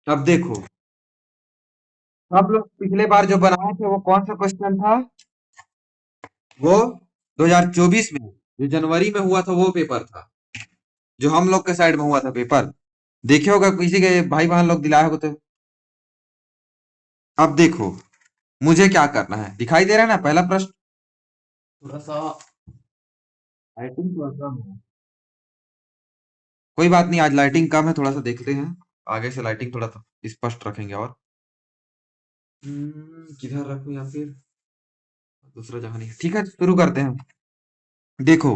अब देखो, हम लोग पिछले बार जो बनाए थे वो कौन सा क्वेश्चन था? वो 2024 में जो जनवरी में हुआ था वो पेपर था, जो हम लोग के साइड में हुआ था पेपर। देखे होगा, किसी के भाई बहन लोग दिलाए होगे तो। अब देखो, मुझे क्या करना है, दिखाई दे रहा है ना पहला प्रश्न? थोड़ा सा लाइटिंग थोड़ा कम है। कोई बात नहीं, आज लाइटिंग कम है, थोड़ा सा देखते हैं। आगे से लाइटिंग थोड़ा सा स्पष्ट रखेंगे। और किधर रखूं, या फिर दूसरा जगह नहीं है? ठीक है, शुरू करते हैं। देखो,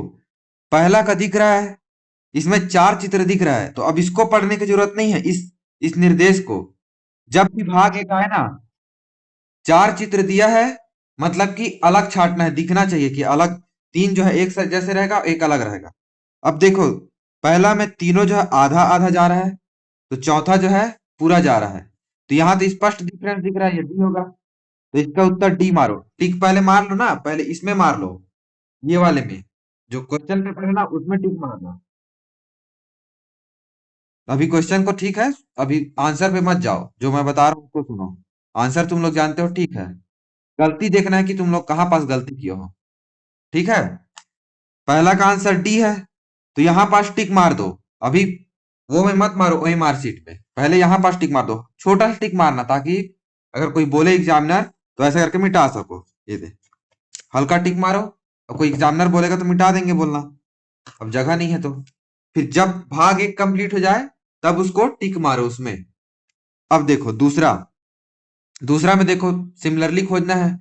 पहला का दिख रहा है, इसमें चार चित्र दिख रहा है, तो अब इसको पढ़ने की जरूरत नहीं है। इस निर्देश को जब भी भाग एक आए ना, चार चित्र दिया है, मतलब कि अलग छांटना है, दिखना चाहिए कि अलग। तीन जो है एक जैसे रहेगा, एक अलग रहेगा। अब देखो, पहला में तीनों जो है आधा आधा जा रहा है, तो चौथा जो है पूरा जा रहा है। तो यहाँ तो स्पष्ट डिफरेंस दिख रहा है, ये डी होगा। तो इसका उत्तर डी मारो। टिक पहले मार लो ना, पहले इसमें मार लो, ये वाले में जो क्वेश्चन पेपर है ना उसमें टिक मारना। अभी क्वेश्चन को ठीक है, अभी आंसर पे मत जाओ, जो मैं बता रहा हूँ उसको सुनो। आंसर तुम लोग जानते हो, ठीक है। गलती देखना है कि तुम लोग कहाँ पास गलती किए हो। ठीक है, पहला का आंसर डी है, तो यहाँ पास टिक मार दो। अभी वो में मत मारो, वही मार्कशीट में पहले यहाँ पास टिक मार दो। छोटा सा टिक मारना, ताकि अगर कोई बोले एग्जामिनर तो ऐसे करके मिटा सको। ये दे, हल्का टिक मारो, और कोई एग्जामिनर बोलेगा तो मिटा देंगे बोलना। अब जगह नहीं है तो फिर जब भाग एक कंप्लीट हो जाए तब उसको टिक मारो उसमें। अब देखो दूसरा, दूसरा में देखो, सिमिलरली खोजना है।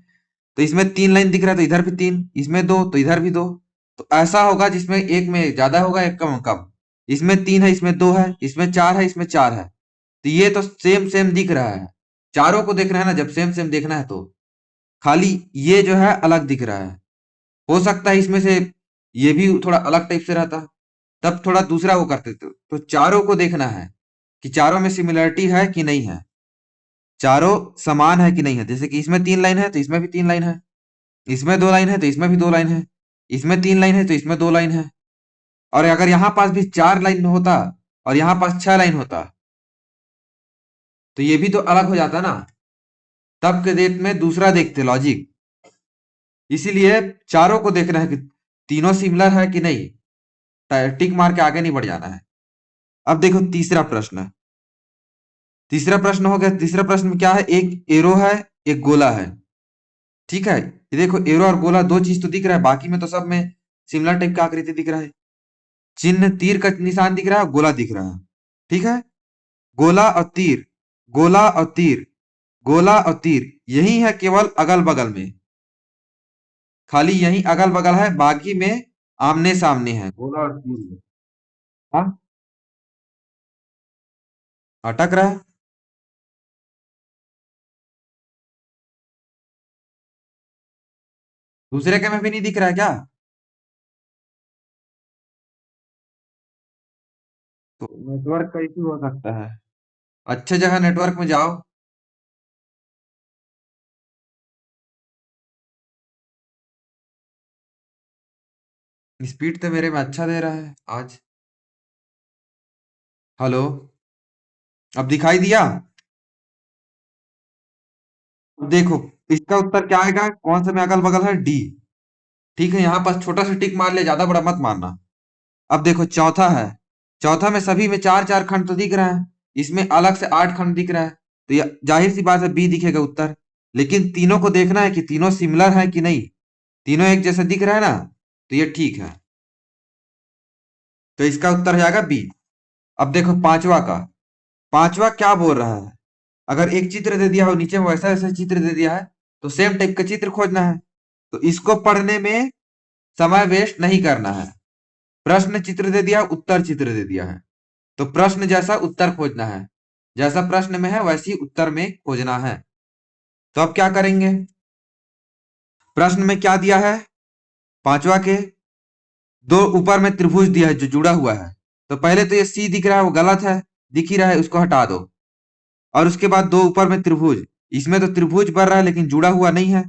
तो इसमें तीन लाइन दिख रहा है, तो इधर भी तीन, इसमें दो तो इधर भी दो। तो ऐसा होगा जिसमें एक में ज्यादा होगा, एक कम कम। इसमें तीन है, इसमें दो है, इसमें चार है, इसमें चार है। तो ये तो सेम सेम दिख रहा है। चारों को देखना है ना, जब सेम सेम देखना है तो खाली ये जो है अलग दिख रहा है। हो सकता है इसमें से ये भी थोड़ा अलग टाइप से रहता, तब थोड़ा दूसरा वो करते। तो चारों को देखना है कि चारों में सिमिलरिटी है कि नहीं है, चारों समान है कि नहीं है। जैसे कि इसमें तीन लाइन है तो इसमें भी तीन लाइन है, इसमें दो लाइन है तो इसमें भी दो लाइन है, इसमें तीन लाइन है तो इसमें दो लाइन है। और अगर यहां पास भी चार लाइन होता और यहां पास छह लाइन होता, तो ये भी तो अलग हो जाता ना। तब के डेट में दूसरा देखते लॉजिक। इसीलिए चारों को देखना है कि तीनों सिमिलर है कि नहीं, टिक मार के आगे नहीं बढ़ जाना है। अब देखो तीसरा प्रश्न। तीसरा प्रश्न हो गया। तीसरा प्रश्न में क्या है, एक एरो है, एक गोला है। ठीक है, ये देखो एरो और गोला दो चीज तो दिख रहा है, बाकी में तो सब में सिमिलर टाइप का आकृति दिख रहा है। चिन्ह तीर का निशान दिख रहा है, गोला दिख रहा है। ठीक है, गोला और तीर, गोला और तीर, गोला और तीर यही है, केवल अगल बगल में, खाली यही अगल बगल है, बाकी में आमने सामने है गोला और तीर में। हाँ, अटक रहा है। दूसरे के में भी नहीं दिख रहा है क्या? तो नेटवर्क का इशू हो सकता है। अच्छे जगह नेटवर्क में जाओ। स्पीड तो मेरे में अच्छा दे रहा है आज। हेलो, अब दिखाई दिया? अब देखो, इसका उत्तर क्या आएगा, कौन से में अगल बगल है, डी। ठीक है, यहाँ पास छोटा सा टिक मार ले, ज्यादा बड़ा मत मारना। अब देखो चौथा है, चौथा में सभी में चार चार खंड तो दिख रहा है, इसमें अलग से आठ खंड दिख रहा है। तो ये जाहिर सी बात है बी दिखेगा उत्तर। लेकिन तीनों को देखना है कि तीनों सिमिलर है कि नहीं। तीनों एक जैसा दिख रहा है ना, तो ये ठीक है। तो इसका उत्तर हो जाएगा बी। अब देखो पांचवा का, पांचवा क्या बोल रहा है, अगर एक चित्र दे दिया हो नीचे में, वैसा वैसा चित्र दे दिया है, तो सेम टाइप का चित्र खोजना है। तो इसको पढ़ने में समय वेस्ट नहीं करना है। प्रश्न चित्र दे दिया, उत्तर चित्र दे दिया है, तो प्रश्न जैसा उत्तर खोजना है। जैसा प्रश्न में है वैसी उत्तर में खोजना है। तो अब क्या करेंगे, प्रश्न में क्या दिया है, पांचवा के दो ऊपर में त्रिभुज दिया है जो जुड़ा हुआ है। तो पहले तो ये सी दिख रहा है, वो गलत है, दिख ही रहा है, उसको हटा दो। और उसके बाद दो ऊपर में त्रिभुज, इसमें तो त्रिभुज बन रहा है लेकिन जुड़ा हुआ नहीं है,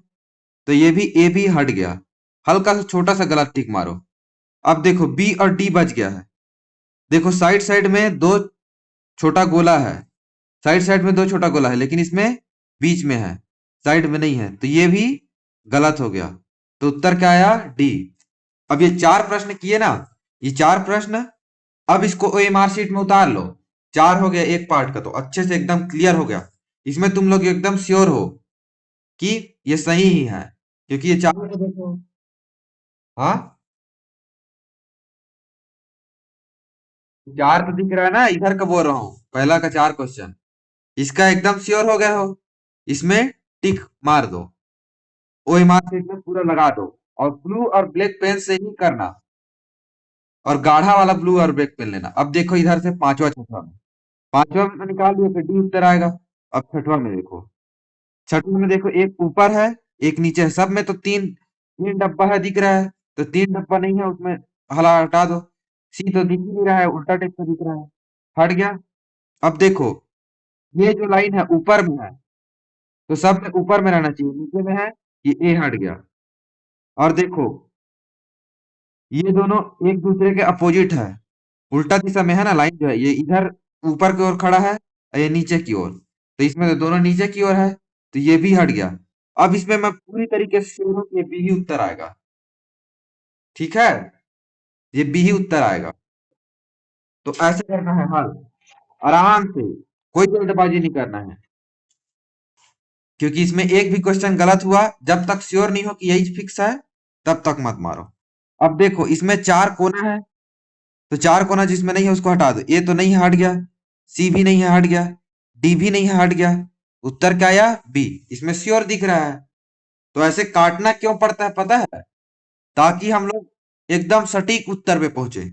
तो ये भी ए भी हट गया। हल्का सा छोटा सा गलत टिक मारो। अब देखो बी और डी बच गया है। देखो साइड साइड में दो छोटा गोला है, साइड साइड में दो छोटा गोला है लेकिन इसमें बीच में है, साइड में नहीं है, तो ये भी गलत हो गया। तो उत्तर क्या आया? डी। अब ये 4 प्रश्न किए ना, ये 4 प्रश्न, अब इसको ओएमआर शीट में उतार लो। 4 हो गया एक पार्ट का, तो अच्छे से एकदम क्लियर हो गया। इसमें तुम लोग एकदम श्योर हो कि ये सही ही है, क्योंकि ये 4 को देखो। हाँ, 4 तो दिख रहा है ना, इधर का बोल रहा हूँ, पहला का 4 क्वेश्चन। इसका एकदम श्योर हो गए हो, इसमें टिक मार दो, ओएमआर शीट में पूरा लगा दो, और ब्लू और ब्लैक पेन से ही करना, और गाढ़ा वाला ब्लू और ब्लैक पेन लेना। अब देखो इधर से पांचवा छठवा में, पांचवा में निकाल दिया तो डी उत्तर आएगा। अब छठवा में देखो, छठवे में देखो एक ऊपर है, एक नीचे है, सब में तो तीन तीन डब्बा है दिख रहा है, तो तीन डब्बा नहीं है उसमें, हला हटा दो। सी तो दिख ही नहीं रहा है, उल्टा टाइप का दिख रहा है, हट गया। अब देखो ये जो लाइन है ऊपर में है, तो सब में ऊपर में रहना चाहिए, नीचे में है, ये ए हट गया। और देखो ये दोनों एक दूसरे के अपोजिट है, उल्टा दिशा में है ना, लाइन जो है ये इधर ऊपर की ओर खड़ा है और ये नीचे की ओर, तो इसमें तो दोनों नीचे की ओर है, तो ये भी हट गया। अब इसमें मैं पूरी तरीके से श्योर हूं कि ये बी ही उत्तर आएगा। ठीक है, ये बी ही उत्तर आएगा। तो ऐसे करना है हल, आराम से, कोई जल्दबाजी नहीं करना है, क्योंकि इसमें एक भी क्वेश्चन गलत हुआ, जब तक श्योर नहीं हो कि यही फिक्स है, तब तक मत मारो। अब देखो इसमें 4 कोना है, तो 4 कोना जिसमें नहीं है उसको हटा दो। ए तो नहीं है, हट गया, सी भी नहीं है, हट गया, डी भी नहीं है, हट गया। उत्तर क्या आया? बी। इसमें श्योर दिख रहा है। तो ऐसे काटना क्यों पड़ता है पता है? ताकि हम लोग एकदम सटीक उत्तर पे पहुंचे,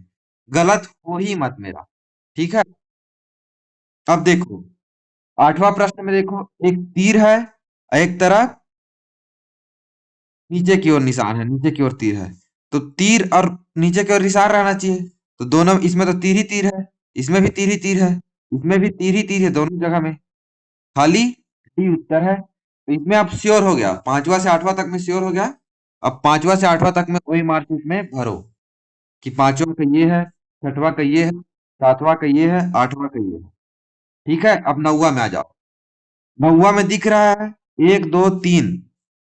गलत हो ही मत मेरा। ठीक है, अब देखो 8वां प्रश्न में देखो, एक तीर है और एक तरफ नीचे की ओर निशान है, नीचे की ओर तीर है, तो तीर और नीचे की ओर निशान रहना चाहिए, तो दोनों इसमें तो तीर ही तीर है, इसमें भी तीर ही तीर है, इसमें भी तीर ही तीर है, दोनों जगह में खाली डी उत्तर है। तो इसमें अब श्योर हो गया, 5वां से 8वां तक में श्योर हो गया। अब 5वां से 8वां तक में वही मार्कशीट में भरो कि 5वां का ये है, 6वां का ये है, 7वां का ये है, 8वां का ये है। ठीक है, अब 9वां में आ जाओ। 9वां में दिख रहा है 1 2 3,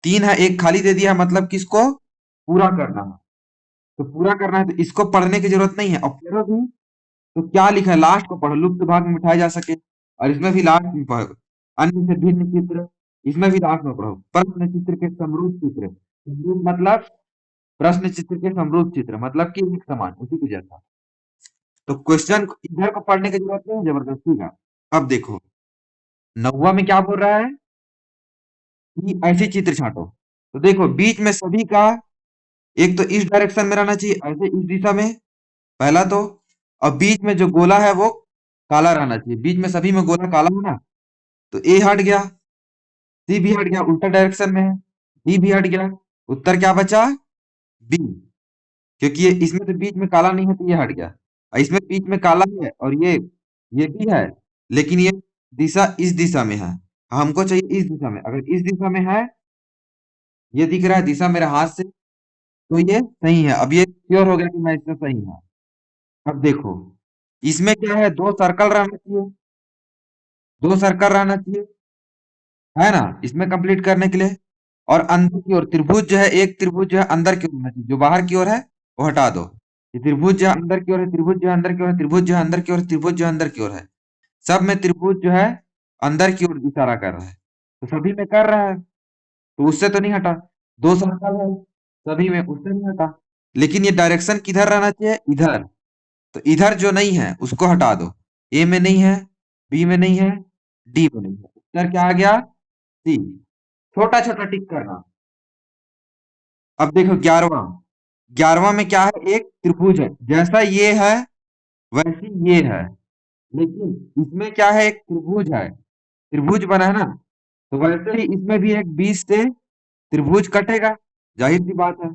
3 है, एक खाली दे दिया है, मतलब किसको पूरा करना है, तो पूरा करना है, तो इसको पढ़ने की जरूरत नहीं है, और पढ़ो भी तो क्या लिखा है लास्ट को पढ़ो, लुप्त भाग में मिटाए जा सके, और इसमें भी लास्ट में पढ़ो, अन्य से भिन्न चित्र, इसमें भी लास्ट में पढ़ो, प्रश्न चित्र के समरूप चित्र, समरूप मतलब प्रश्न चित्र के समरूप चित्र मतलब कि एक समान, उसी के जैसा। तो क्वेश्चन इधर को पढ़ने की जरूरत नहीं है जबरदस्ती का। अब देखो 9वां में क्या बोल रहा है कि ऐसे चित्र छांटो, तो देखो बीच में सभी का एक तो इस डायरेक्शन में रहना चाहिए, ऐसे इस दिशा में, पहला तो, और बीच में जो गोला है वो काला रहना चाहिए, बीच में सभी में गोला काला है ना, तो ए हट गया, सी भी हट गया, उल्टा डायरेक्शन में है, डी भी हट गया, उत्तर क्या बचा? बी। क्योंकि ये इसमें तो बीच में काला नहीं है, तो ये हट गया, और इसमें बीच में काला है और ये भी है, लेकिन ये दिशा इस दिशा में है, हमको चाहिए इस दिशा में, अगर इस दिशा में है, ये दिख रहा है दिशा मेरे हाथ से, तो ये सही है। अब ये श्योर हो गया कि मैं इसमें सही हूँ। अब देखो इसमें क्या है, दो सर्कल रहना चाहिए, दो सर्कल रहना चाहिए, है ना, इसमें कंप्लीट करने के लिए। और अंदर की ओर त्रिभुज जो है, एक त्रिभुज जो है अंदर की ओर होना चाहिए, जो बाहर की ओर है वो हटा दो। ये त्रिभुज जो है अंदर की ओर है, त्रिभुज जो है अंदर की ओर है, त्रिभुज जो है अंदर की ओर है, त्रिभुज जो है अंदर की ओर है, सब में त्रिभुज जो है अंदर की ओर इशारा कर रहा है, तो सभी में कर रहा है, तो उससे तो नहीं हटा। दो सर्कल है सभी में, उससे नहीं हटा, लेकिन ये डायरेक्शन किधर रहना चाहिए? इधर। तो इधर जो नहीं है उसको हटा दो, ए में नहीं है, बी में नहीं है, डी में नहीं है, उत्तर क्या आ गया? सी। छोटा छोटा टिक करना। अब देखो 11वां, 11वां में क्या है, एक त्रिभुज है, जैसा ये है वैसी ये है, लेकिन इसमें क्या है, एक त्रिभुज है, त्रिभुज बना है ना, तो वैसे ही इसमें भी एक बीच से त्रिभुज कटेगा, जाहिर सी बात है,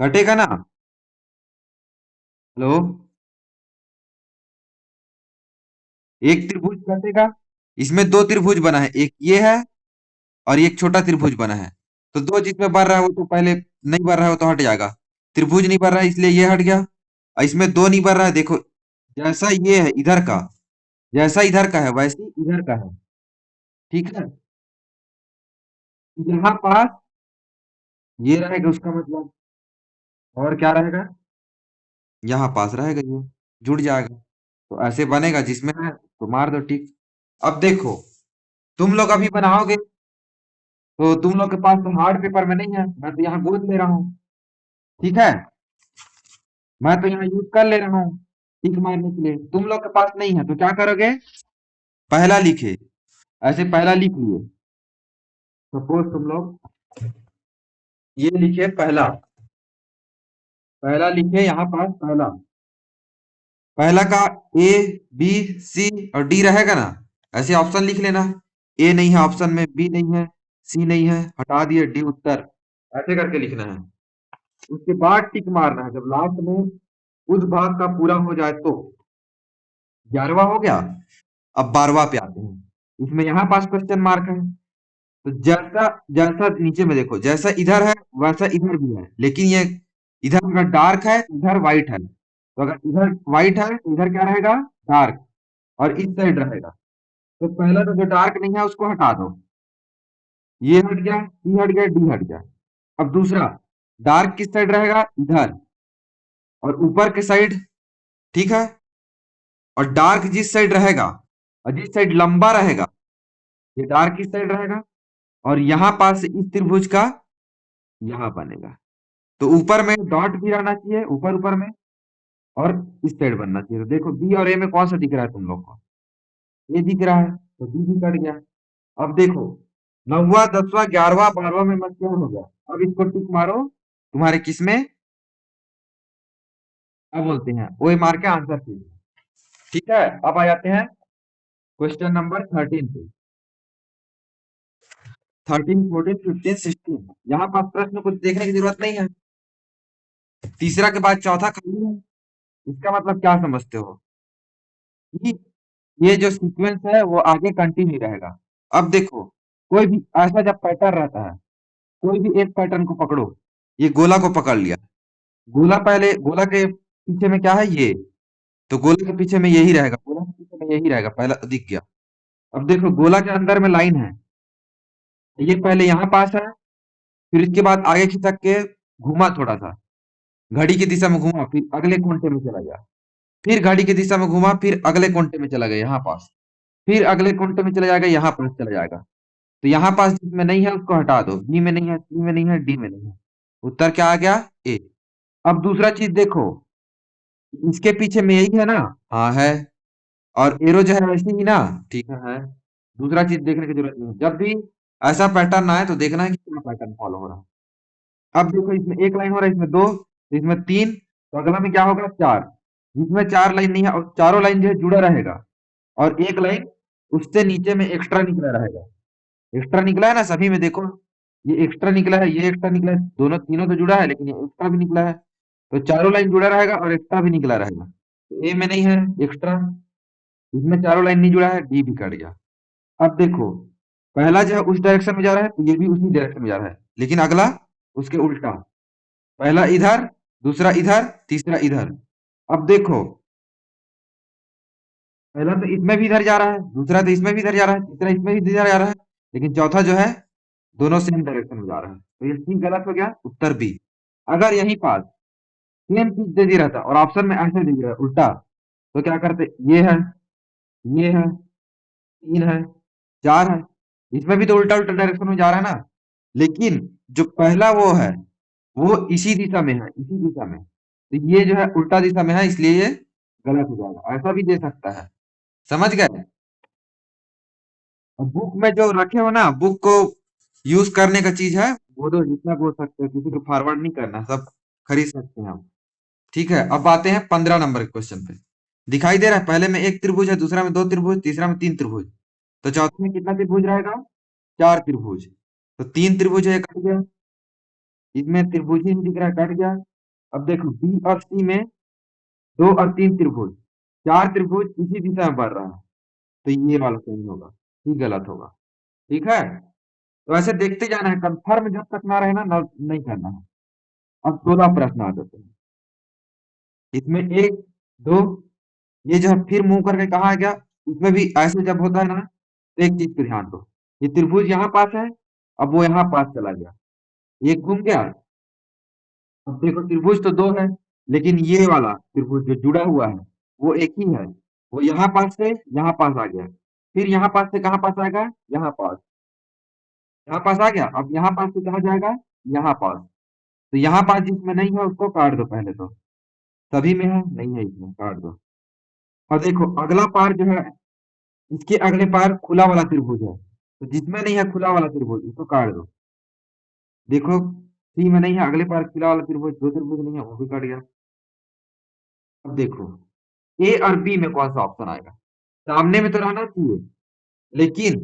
कटेगा ना। हेलो, एक त्रिभुज कटेगा, इसमें दो त्रिभुज बना है, एक ये है और एक छोटा त्रिभुज बना है, तो दो जिसमें बढ़ रहा है वो तो पहले नहीं बढ़ रहा है वो तो हट जाएगा, त्रिभुज नहीं बढ़ रहा है इसलिए ये हट गया, और इसमें दो नहीं बढ़ रहा है, देखो जैसा ये है इधर का, जैसा इधर का है वैसे ही इधर का है। ठीक है, यहाँ पास ये रहेगा उसका मतलब, और क्या रहेगा, यहाँ पास रहेगा, ये जुड़ जाएगा। तो ऐसे बनेगा, जिसमें है तो मार दो टिक। अब देखो, तुम लोग अभी बनाओगे तो तुम लोग के पास तो हार्ड पेपर में नहीं है, मैं तो यहाँ गोद ले रहा हूँ। ठीक है, मैं तो यहाँ यूज कर ले रहा हूँ टिक मारने के लिए, तुम लोग के पास नहीं है तो क्या करोगे, पहला लिखे, ऐसे पहला लिख लिए। सपोज तुम लोग ये लिखे पहला, पहला लिखे यहाँ पास पहला, पहला का ए बी सी और डी रहेगा ना, ऐसे ऑप्शन लिख लेना। ए नहीं है ऑप्शन में, बी नहीं है, सी नहीं है, हटा दिए, डी उत्तर, ऐसे करके लिखना है। उसके बाद टिक मारना है जब लास्ट में उस भाग का पूरा हो जाए तो। 11वां हो गया। अब 12वां पे आते हैं, इसमें यहाँ पास क्वेश्चन मार्क है। तो जैसा जैसा नीचे में देखो, जैसा इधर है वैसा इधर भी है, लेकिन ये इधर अगर डार्क है तो इधर व्हाइट है, तो अगर इधर व्हाइट है तो इधर क्या रहेगा, डार्क, और इस साइड रहेगा। तो पहला तो जो डार्क नहीं है उसको हटा दो, ये हट गया, सी हट गया, डी हट गया। अब दूसरा, डार्क किस साइड रहेगा, इधर, और ऊपर के साइड, ठीक है, और डार्क जिस साइड रहेगा और जिस साइड लंबा रहेगा, ये डार्क किस साइड रहेगा, और यहाँ पास से इस त्रिभुज का यहाँ बनेगा। तो ऊपर में डॉट भी रहना चाहिए, ऊपर ऊपर में, और इस साइड बनना चाहिए। तो देखो बी और ए में कौन सा दिख रहा है तुम लोग को, ए दिख रहा है, तो बी भी कट गया। अब देखो, 9वां 10वां 11वां 12वां में मत क्या हो गया। अब इसको टिक मारो, तुम्हारे किस में, क्या बोलते हैं, वही मार के आंसर कीजिए। ठीक है, अब आ जाते हैं क्वेश्चन नंबर 13 पे। 13 14 15 16, यहाँ पास प्रश्न कुछ देखने की जरूरत नहीं है, तीसरा के बाद चौथा खाली है। इसका मतलब क्या समझते हो कि ये जो सीक्वेंस है वो आगे कंटिन्यू रहेगा। अब देखो, कोई भी ऐसा जब पैटर्न रहता है, कोई भी एक पैटर्न को पकड़ो, ये गोला को पकड़ लिया, गोला पहले, गोला के पीछे में क्या है ये, तो गोला के पीछे में यही रहेगा, गोला के पीछे में यही रहेगा, पहला दिख गया। अब देखो गोला के अंदर में लाइन है, ये पहले यहाँ पास है, फिर इसके बाद आगे खिसक के घूमा थोड़ा सा, घड़ी की दिशा में घूमा, फिर अगले कोने में चला गया, फिर घड़ी की दिशा में घूमा, फिर अगले कोने में चला गया यहाँ पास, फिर अगले कोने में चला जाएगा, यहाँ पास चला जाएगा। तो यहाँ पास जिसमें नहीं है उसको हटा दो, बी में नहीं है, सी में नहीं है, डी में नहीं है, उत्तर क्या आ गया, ए। अब दूसरा चीज देखो, इसके पीछे में यही है ना, हाँ है, और एरो जो है वैसे ही ना, ठीक है। दूसरा चीज देखने की जरूरत नहीं है, जब भी ऐसा पैटर्न आए तो देखना है कि क्या पैटर्न फॉलो हो रहा है। अब देखो, इसमें एक लाइन हो रहा है, इसमें दो, तो इसमें तीन, तो अगला में क्या होगा, चार, जिसमें चार लाइन नहीं है और चारों लाइन जो है जुड़ा रहेगा, और एक लाइन उससे नीचे में एक्स्ट्रा निकला रहेगा। एक्स्ट्रा निकला है ना सभी में, देखो ये एक्स्ट्रा निकला है, ये एक्स्ट्रा निकला है, दोनों तीनों तो जुड़ा है, लेकिन ये एक्स्ट्रा भी निकला है, तो चारों लाइन जुड़ा रहेगा और एक्स्ट्रा भी निकला रहेगा। तो ए में नहीं है एक्स्ट्रा, इसमें चारों लाइन नहीं जुड़ा है, डी भी कट गया। अब देखो, पहला जो है उस डायरेक्शन में जा रहा है, तो ये भी उसी डायरेक्शन में जा रहा है, लेकिन अगला उसके उल्टा, पहला इधर, दूसरा इधर, तीसरा इधर। अब देखो, पहला तो इसमें भी इधर जा रहा है, दूसरा तो इसमें भी इधर जा रहा है, तीसरा इसमें भी इधर जा रहा है, लेकिन चौथा जो है दोनों सेम डायरेक्शन में जा रहा है, तो ये सी गलत हो गया, उत्तर बी। अगर यहीं पास सेम चीज दे दी रहता और ऑप्शन में ऐसे दे दिया उल्टा, तो क्या करते, ये है, तीन है, चार है, इसमें भी तो उल्टा उल्टा डायरेक्शन में जा रहा है ना, लेकिन जो पहला वो है वो इसी दिशा में है, इसी दिशा में, तो ये जो है उल्टा दिशा में है, इसलिए ये गलत हो जाएगा, ऐसा भी दे सकता है। समझ गए। और बुक में जो रखे हो ना, बुक को यूज करने का चीज है, वो तो जितना बोल सकते हो, किसी को फॉरवर्ड नहीं करना, सब खरीद सकते हैं हम। ठीक है, अब आते हैं 15 नंबर के क्वेश्चन पे। दिखाई दे रहा है, पहले में एक त्रिभुज है, दूसरा में दो त्रिभुज, तीसरा में तीन त्रिभुज, तो चौथे में कितना त्रिभुज रहेगा, चार त्रिभुज। तो तीन त्रिभुज है, कट गया, इसमें त्रिभुज ही नहीं दिख रहा है, कट गया। अब देखो बी और सी में दो और तीन त्रिभुज, चार त्रिभुज इसी दिशा में बढ़ रहा है, तो ये वाला सही होगा, ये गलत होगा। ठीक है, तो ऐसे देखते जाना है, कंफर्म जब तक ना रहे ना, नहीं करना है। अब 16 प्रश्न आ जाते हैं, इसमें एक, दो, ये जो है फिर मुंह करके कहा गया, इसमें भी ऐसे जब होता है ना, तो एक चीज पे ध्यान दो। ये त्रिभुज यहाँ पास है, अब वो यहाँ पास चला गया, ये घूम गया। अब देखो त्रिभुज तो दो है, लेकिन ये वाला त्रिभुज जो जुड़ा हुआ है वो एक ही है। वो यहाँ पास से यहाँ पास आ गया, फिर यहाँ पास से कहाँ पास आएगा, यहाँ पास। यहाँ पास आ गया, अब यहाँ पास से कहाँ जाएगा, यहाँ पास। तो यहाँ पास जिसमें नहीं है उसको काट दो पहले तो। सभी में है, नहीं है, इसमें काट दो। और देखो अगला पार जो है, इसके अगले पार खुला वाला त्रिभुज है, तो जिसमें नहीं है खुला वाला त्रिभुज उसको काट दो। देखो सी में नहीं है, अगले पार खुला वाला त्रिभुज, दो त्रिभुज नहीं है, वो भी कट गया। अब देखो ए और बी में कौन सा ऑप्शन आएगा। सामने में तो रहना चाहिए, लेकिन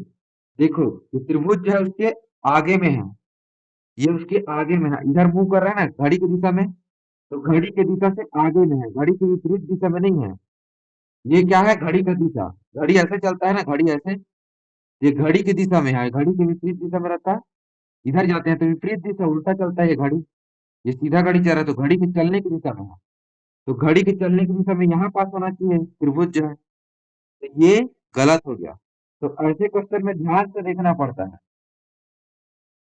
देखो ये त्रिभुज जो है उसके आगे में है, ये उसके आगे में है, इधर मूव कर रहा है ना घड़ी की दिशा में, तो घड़ी की दिशा से आगे में है, घड़ी की विपरीत दिशा में नहीं है। ये क्या है, घड़ी का दिशा। घड़ी ऐसे चलता है ना, घड़ी ऐसे, ये घड़ी की दिशा में है, घड़ी की विपरीत दिशा में रहता है। इधर जाते हैं तो विपरीत दिशा, उल्टा चलता है ये घड़ी। ये सीधा घड़ी चल रहा है तो घड़ी के चलने की दिशा में है, तो घड़ी के चलने की दिशा में यहाँ पास होना चाहिए त्रिभुज जो है, तो ये गलत हो गया। तो ऐसे क्वेश्चन में ध्यान से देखना पड़ता है।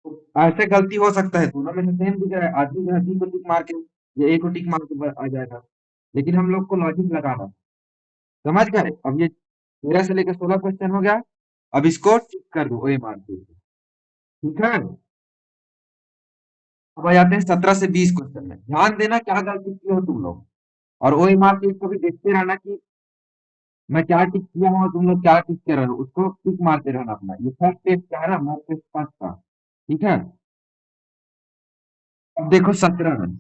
तो ऐसे गलती हो सकता है, दोनों में से सेम दिख रहा है, आदमी जो है बी को टिक मार के या ए को टिक मार के आ जाएगा, लेकिन हम लोग को लॉजिक लगाना है। समझ गए। अब ये 13 से लेकर 16 क्वेश्चन हो गया। अब इसको टिक कर दो, ओ मार के, ठीक है। अब आ जाते हैं 17 से 20 क्वेश्चन में, ध्यान देना क्या गलती की हो तुम लोग। और ओ एम आर शीट को भी देखते रहना कि मैं क्या टिक किया हूँ, तुम लोग क्या टिक कर रहे हो, उसको टिक मारते रहना अपना। ये फर्स्ट टेस्ट क्या है ना, मॉक टेस्ट फर्स्ट का, ठीक है। अब देखो 17 में,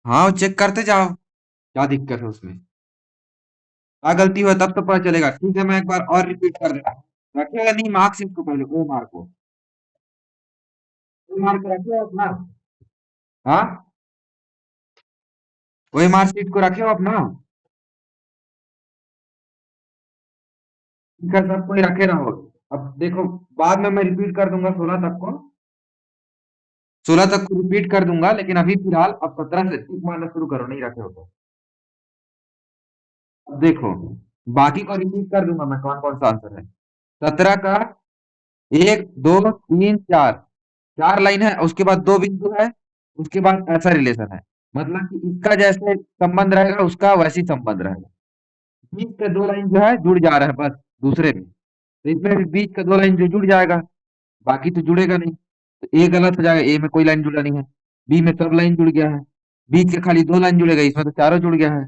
हाँ चेक करते जाओ क्या दिक्कत है उसमें, क्या गलती हुआ तब तो पता चलेगा। ठीक है, मैं एक बार और रिपीट कर देता हूँ। रखिएगा नहीं मार्कशीट को, पहले ओ मार्क को, ओ मार्क रखिए अपना। हाँ, वही मार्कशीट को रखे हो अपना। ठीक है, सब कोई रखे रहो। अब देखो बाद में मैं रिपीट कर दूंगा 16 तक को, 16 तक को रिपीट कर दूंगा, लेकिन अभी फिलहाल अब 17 से टिक मारना शुरू करो, नहीं रखे हो तो। अब देखो बाकी को रिपीट कर दूंगा मैं, कौन कौन सा आंसर है। 17 का 1 2 3 4, 4 लाइन है, उसके बाद 2 बिंदु है, उसके बाद ऐसा रिलेशन है, मतलब कि इसका जैसे संबंध रहेगा उसका वैसी संबंध रहेगा। बीच का 2 लाइन जो है जुड़ जा रहा है बस दूसरे में, तो इसमें भी बीच का 2 लाइन जो जुड़ जाएगा, बाकी तो जुड़ेगा नहीं। तो ए गलत हो जाएगा, ए में कोई लाइन जुड़ा नहीं है। बी में सब लाइन जुड़ गया है, बीच के खाली 2 लाइन जुड़ेगा, इसमें तो चारों जुड़ गया है।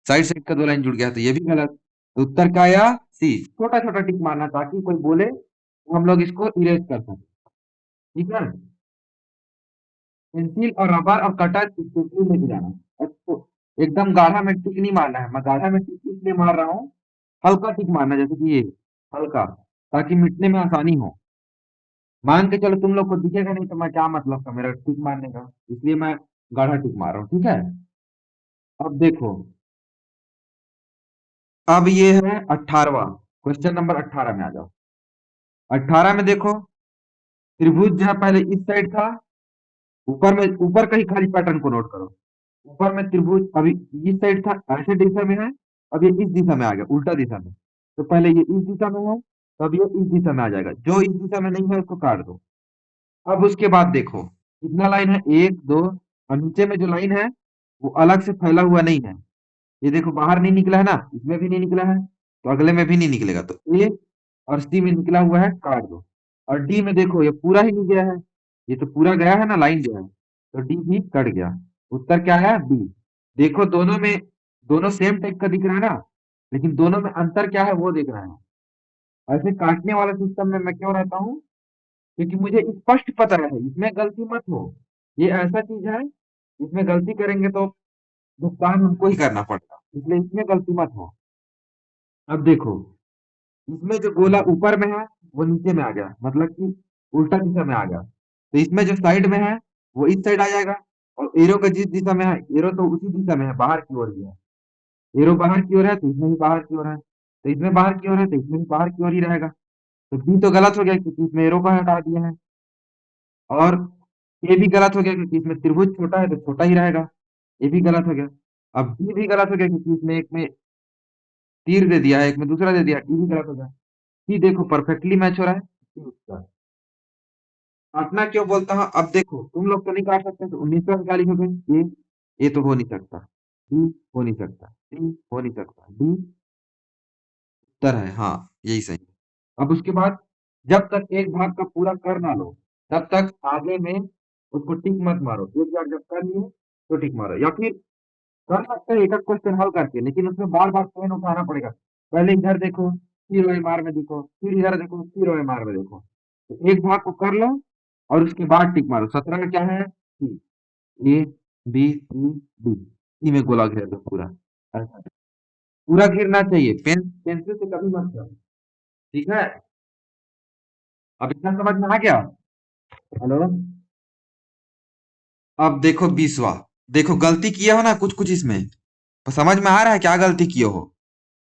साइड साइड का 2 लाइन जुड़ गया है, तो ये भी गलत। तो उत्तर क्या आया, सी। छोटा छोटा टिक मारना ताकि कोई बोले तो हम लोग इसको इरेज कर सकें, ठीक है। पेंसिल और रबर और कटर स्पेशली लेके जाना है। तो एकदम गाढ़ा में टिक नहीं मारना है, मैं गाढ़ा में टिक इसलिए मार रहा हूँ, हल्का टिक मारना है, जैसे कि ये हल्का, ताकि मिटने में आसानी हो। मान के चलो तुम लोग को दिखेगा नहीं तो मैं क्या मतलब था मेरा टिक मारने का, इसलिए मैं गाढ़ा टिक मार रहा हूँ, ठीक है। अब देखो, अब ये है 18वां क्वेश्चन, नंबर 18 में आ जाओ। 18 में देखो, त्रिभुज जो है पहले इस साइड था, ऊपर में ऊपर का ही खाली पैटर्न को नोट करो। ऊपर में त्रिभुज अभी इस साइड था, ऐसे दिशा में है, अब ये इस दिशा में आ गया, उल्टा दिशा में। तो पहले ये इस दिशा में है, तो अब ये इस दिशा में आ जाएगा, जो इस दिशा में नहीं है उसको काट दो। अब उसके बाद देखो कितना लाइन है, 1 2, और नीचे में जो लाइन है वो अलग से फैला हुआ नहीं है। ये देखो बाहर नहीं निकला है ना, इसमें भी नहीं निकला है, तो अगले में भी नहीं निकलेगा, तो ए और सी में निकला हुआ है, काट दो। और डी में देखो ये पूरा ही नहीं गया है, ये तो पूरा गया है ना लाइन जो है, तो डी भी कट गया। उत्तर क्या है, बी। देखो दोनों में, दोनों सेम टाइप का दिख रहा है ना, लेकिन दोनों में अंतर क्या है वो देख रहे हैं। ऐसे काटने वाला सिस्टम में मैं क्यों रहता हूँ, क्योंकि मुझे स्पष्ट पता है इसमें गलती मत हो। ये ऐसा चीज है, इसमें गलती करेंगे तो भुगतान हमको ही करना पड़ता, इसलिए इसमें गलती मत हो। अब देखो इसमें जो गोला ऊपर में है वो नीचे में आ गया, मतलब कि उल्टा दिशा में आ गया। तो इसमें जो साइड में है वो इस साइड आ जाएगा, और एरो का जिस दिशा में है, एरो तो उसी दिशा में है, बाहर की ओर ही है। एरो बाहर की ओर है तो इसमें भी बाहर की ओर है, तो इसमें बाहर की ओर है तो इसमें भी बाहर की ओर ही रहेगा। तो बी तो गलत हो गया क्योंकि इसमें एरो का हटा दिया है। और ए भी गलत हो गया क्योंकि इसमें त्रिभुज छोटा है तो छोटा ही रहेगा। ये भी गलत हो गया। अब बी भी गलत हो गया क्योंकि इसमें एक में तीर दे दिया है, एक में दूसरा दे दिया, डी भी गलत हो गया। सी देखो परफेक्टली मैच हो रहा है। सी उत्तर। काटना क्यों बोलता हूँ, अब देखो तुम लोग तो नहीं काट सकते तो 19 का लिखोगे ये तो हो नहीं सकता, डी हो नहीं सकता, डी हो नहीं सकता, डी उत्तर है, हाँ यही सही है। अब उसके बाद जब तक एक भाग का पूरा कर ना लो तब तक आगे में उसको टिक मत मारो। एक बार जब कर लिए तो टिक मारो, या फिर कर सकते हैं एक एक क्वेश्चन हल करके, लेकिन उसमें बार बार पेन उठाना पड़ेगा। पहले इधर देखो फिर ओएमआर में देखो, फिर इधर देखो फिर ओएमआर में देखो। तो एक भाग को कर लो और उसके बाद टिक मारो। 17 में क्या है, सी, ए बी सी डी, सी में गोला घेर दो पूरा। ऐसा पूरा घेरना चाहिए, पेंसिल से कभी मत करो, ठीक है। अब इतना समझ में आ गया। हेलो। अब देखो 20वां, देखो गलती किया हो ना कुछ कुछ इसमें, समझ में आ रहा है क्या गलती किए हो।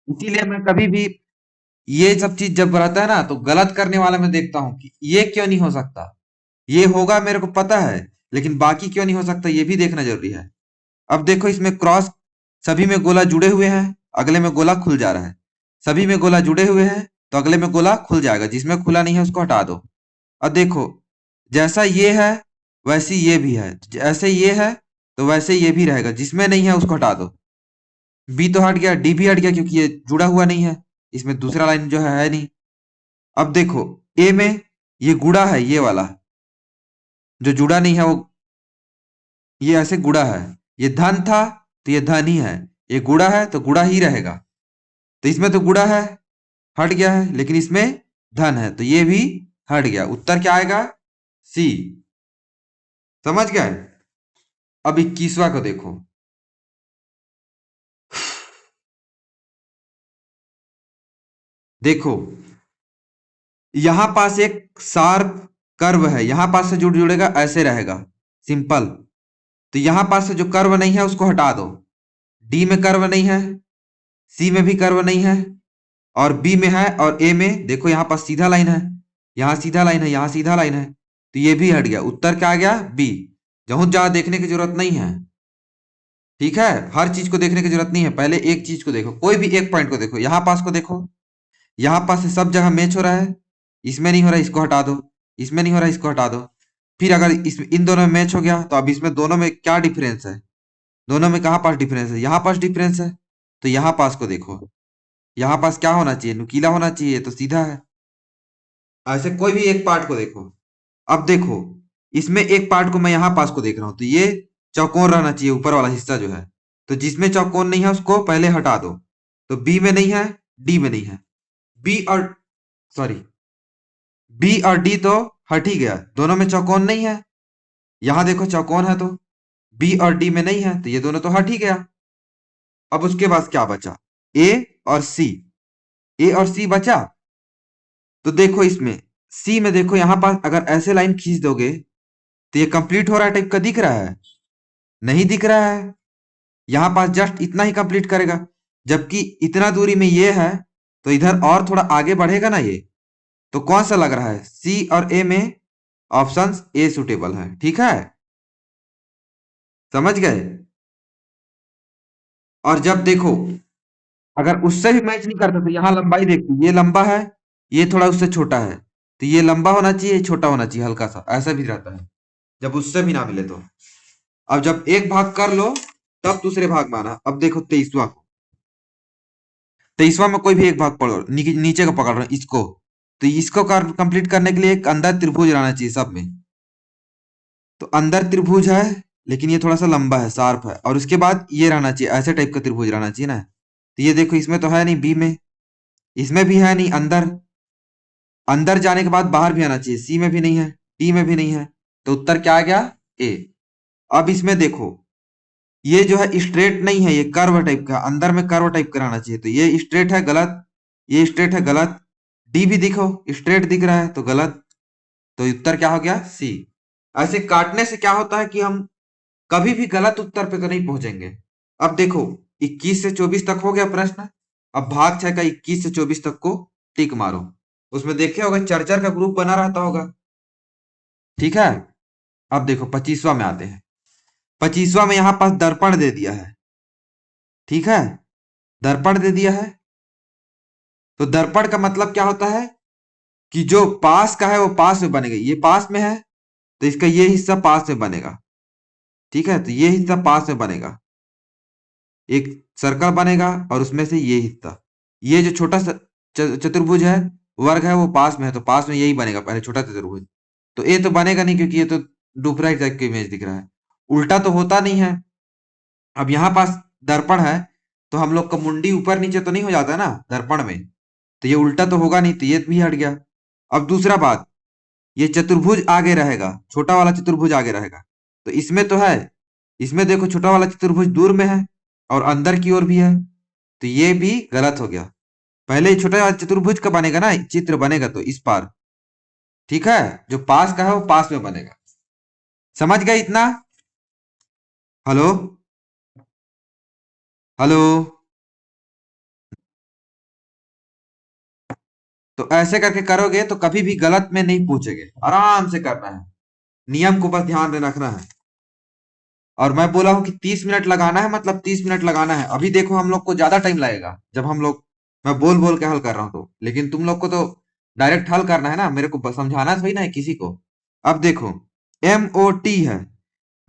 इसीलिए मैं कभी भी ये सब चीज जब रहता है ना तो गलत करने वाला मैं देखता हूँ कि ये क्यों नहीं हो सकता, ये होगा मेरे को पता है, लेकिन बाकी क्यों नहीं हो सकता ये भी देखना जरूरी है। अब देखो इसमें क्रॉस, सभी में गोला जुड़े हुए हैं, अगले में गोला खुल जा रहा है। सभी में गोला जुड़े हुए हैं तो अगले में गोला खुल जाएगा, जिसमें खुला नहीं है उसको हटा दो। अब देखो जैसा ये है वैसी ये भी है, जैसे ये है तो वैसे ये भी रहेगा, जिसमें नहीं है उसको हटा दो। बी तो हट गया, डी भी हट गया क्योंकि ये जुड़ा हुआ नहीं है, इसमें दूसरा लाइन जो है नहीं। अब देखो ए में ये गुड़ा है, ये वाला जो जुड़ा नहीं है वो, ये ऐसे गुड़ा है। ये धन था तो ये धन ही है, ये गुड़ा है तो गुड़ा ही रहेगा। तो इसमें तो गुड़ा है, हट गया है, लेकिन इसमें धन है तो ये भी हट गया। उत्तर क्या आएगा, सी। समझ गए। अब 21वां को देखो, देखो यहां पास एक शार्प कर्व है, यहां पास से जुड़ेगा ऐसे रहेगा, सिंपल। तो यहां पास से जो कर्व नहीं है उसको हटा दो। डी में कर्व नहीं है, सी में भी कर्व नहीं है, और बी में है, और ए में देखो यहां पास सीधा लाइन है, यहां सीधा लाइन है, यहां सीधा लाइन है, तो ये भी हट गया। उत्तर क्या आ गया, बी। बहुत ज्यादा देखने की जरूरत नहीं है, ठीक है। हर चीज को देखने की जरूरत नहीं है, पहले एक चीज को देखो, कोई भी एक पॉइंट को देखो। यहाँ पास को देखो, यहाँ पास से सब जगह मैच हो रहा है, इसमें नहीं हो रहा इसको हटा दो, इसमें नहीं हो रहा इसको हटा दो। फिर अगर इस इन दोनों में मैच हो गया तो अब इसमें दोनों में क्या डिफरेंस है, दोनों में कहाँ पास डिफरेंस है, यहाँ पास डिफरेंस है। तो यहाँ पास को देखो, यहाँ पास क्या होना चाहिए, नुकीला होना चाहिए, तो सीधा है। ऐसे कोई भी एक पार्ट को देखो। अब देखो इसमें एक पार्ट को मैं यहाँ पास को देख रहा हूँ, तो ये चौकोन रहना चाहिए, ऊपर वाला हिस्सा जो है। तो जिसमें चौकोन नहीं है उसको पहले हटा दो। तो बी में नहीं है, डी में नहीं है, बी और सॉरी बी और डी तो हट ही गया, दोनों में चौकोन नहीं है। यहां देखो चौकोन है, तो बी और डी में नहीं है तो ये दोनों तो हट ही गया। अब उसके बाद क्या बचा, ए और सी, ए और सी बचा। तो देखो इसमें सी में देखो यहां पास अगर ऐसे लाइन खींच दोगे तो ये कंप्लीट हो रहा टाइप का दिख रहा है, नहीं दिख रहा है। यहां पास जस्ट इतना ही कंप्लीट करेगा, जबकि इतना दूरी में ये है, तो इधर और थोड़ा आगे बढ़ेगा ना ये। तो कौन सा लग रहा है, सी और ए में ऑप्शन ए सुटेबल है, ठीक है। समझ गए। और जब देखो अगर उससे भी मैच नहीं करता तो यहाँ लंबाई देखती, ये लंबा है, ये थोड़ा उससे छोटा है, तो ये लंबा होना चाहिए, ये छोटा होना चाहिए हल्का सा, ऐसा भी रहता है जब उससे भी ना मिले तो। अब जब एक भाग कर लो तब दूसरे भाग में आना। अब देखो 23वां को, 23वां में कोई भी एक भाग पकड़ो, नीचे का पकड़ रहे हो इसको, तो इसको कंप्लीट करने के लिए एक अंदर त्रिभुज रहना चाहिए सब में। तो अंदर त्रिभुज है लेकिन ये थोड़ा सा लंबा है, शार्प है, और उसके बाद ये रहना चाहिए, ऐसे टाइप का त्रिभुज रहना चाहिए ना। तो ये देखो इसमें तो है नहीं, बी में, इसमें भी है नहीं, अंदर अंदर जाने के बाद बाहर भी आना चाहिए, सी में भी नहीं है, डी में भी नहीं है, तो उत्तर क्या आ गया, ए। अब इसमें देखो ये जो है स्ट्रेट नहीं है, ये कर्व टाइप का, अंदर में कर्व टाइप का रहना चाहिए, तो ये स्ट्रेट है गलत, ये स्ट्रेट है गलत। डी भी देखो स्ट्रेट दिख रहा है तो गलत, तो उत्तर क्या हो गया, सी। ऐसे काटने से क्या होता है कि हम कभी भी गलत उत्तर पे तो नहीं पहुंचेंगे। अब देखो 21 से 24 तक हो गया प्रश्न। अब भाग 6 का 21 से 24 तक को टिक मारो। उसमें देखे होगा चर्चा का ग्रुप बना रहता होगा, ठीक है। अब देखो 25वां में आते हैं। 25वां में यहां पास दर्पण दे दिया है, ठीक है, दर्पण दे दिया है। तो दर्पण का मतलब क्या होता है कि जो पास का है वो पास में बनेगा, ये पास में है तो इसका ये हिस्सा पास में बनेगा, ठीक है, तो ये हिस्सा पास में बनेगा, एक सर्कल बनेगा और उसमें से ये हिस्सा, ये जो छोटा सा चतुर्भुज है, वर्ग है, वो पास में है तो पास में यही बनेगा पहले छोटा चतुर्भुज। तो ये तो बनेगा नहीं क्योंकि ये तो डुप्लेक्स टाइप की इमेज दिख रहा है, उल्टा तो होता नहीं है। अब यहाँ पास दर्पण है तो हम लोग का मुंडी ऊपर नीचे तो नहीं हो जाता ना दर्पण में, तो ये उल्टा तो होगा नहीं, तो ये भी हट गया। अब दूसरा बात, ये चतुर्भुज आगे रहेगा, छोटा वाला चतुर्भुज आगे रहेगा, तो इसमें तो है, इसमें देखो छोटा वाला चतुर्भुज दूर में है और अंदर की ओर भी है, तो ये भी गलत हो गया। पहले ही छोटा वाला चतुर्भुज का बनेगा ना चित्र बनेगा तो इस पार, ठीक है, जो पास का है वो पास में बनेगा। समझ गए इतना? Hello, hello. तो ऐसे करके करोगे तो कभी भी गलत में नहीं पूछेंगे, आराम से करना है, नियम को बस ध्यान में रखना है। और मैं बोला हूं कि 30 मिनट लगाना है, मतलब 30 मिनट लगाना है। अभी देखो हम लोग को ज्यादा टाइम लगेगा जब हम लोग, मैं बोल बोल के हल कर रहा हूं तो, लेकिन तुम लोग को तो डायरेक्ट हल करना है ना, मेरे को समझाना थोड़ी ना है किसी को। अब देखो MOT है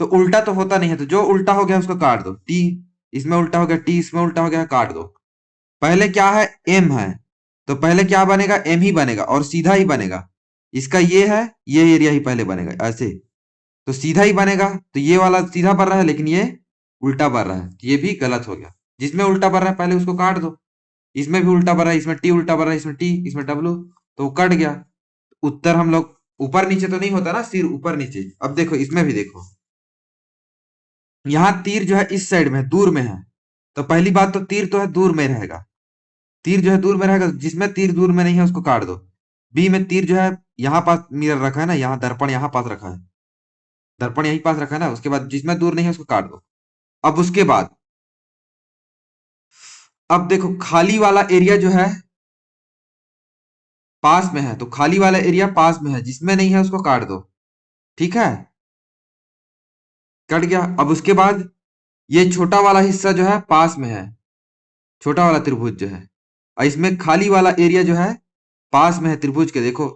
तो उल्टा तो होता नहीं है, तो जो उल्टा हो गया उसको काट दो, टी इसमें उल्टा हो गया, टी इसमें उल्टा हो गया, काट दो। पहले क्या है, एम है, तो पहले क्या बनेगा, एम ही बनेगा और सीधा ही बनेगा। इसका ये है, ये एरिया ही पहले बनेगा ऐसे, तो सीधा ही बनेगा, तो ये वाला सीधा बढ़ रहा है लेकिन ये उल्टा बढ़ रहा है, तो ये भी गलत हो गया। जिसमें उल्टा बढ़ रहा है पहले उसको काट दो, इसमें भी उल्टा बढ़ रहा है, इसमें टी उल्टा बढ़ रहा है, इसमें टी, इसमें डब्लू, तो वो कट गया। उत्तर हम लोग, ऊपर नीचे तो नहीं होता ना सिर ऊपर नीचे। अब देखो इसमें भी देखो, यहाँ तीर जो है इस साइड में है, दूर में है, तो पहली बात तो तीर तो है दूर में रहेगा, तीर जो है दूर में रहेगा, जिसमें तीर दूर में नहीं है उसको काट दो। बी में तीर जो है यहाँ पास मिरर रखा है ना, यहाँ दर्पण यहाँ पास रखा है, दर्पण यहीं पास रखा है ना, उसके बाद जिसमें दूर नहीं है उसको काट दो। अब उसके बाद, अब देखो खाली वाला एरिया जो है पास में है, तो खाली वाला एरिया पास में है, जिसमें नहीं है उसको काट दो, ठीक है, कट गया। अब उसके बाद ये छोटा वाला हिस्सा जो है पास में है, छोटा वाला त्रिभुज जो है, और इसमें खाली वाला एरिया जो है पास में है त्रिभुज के, देखो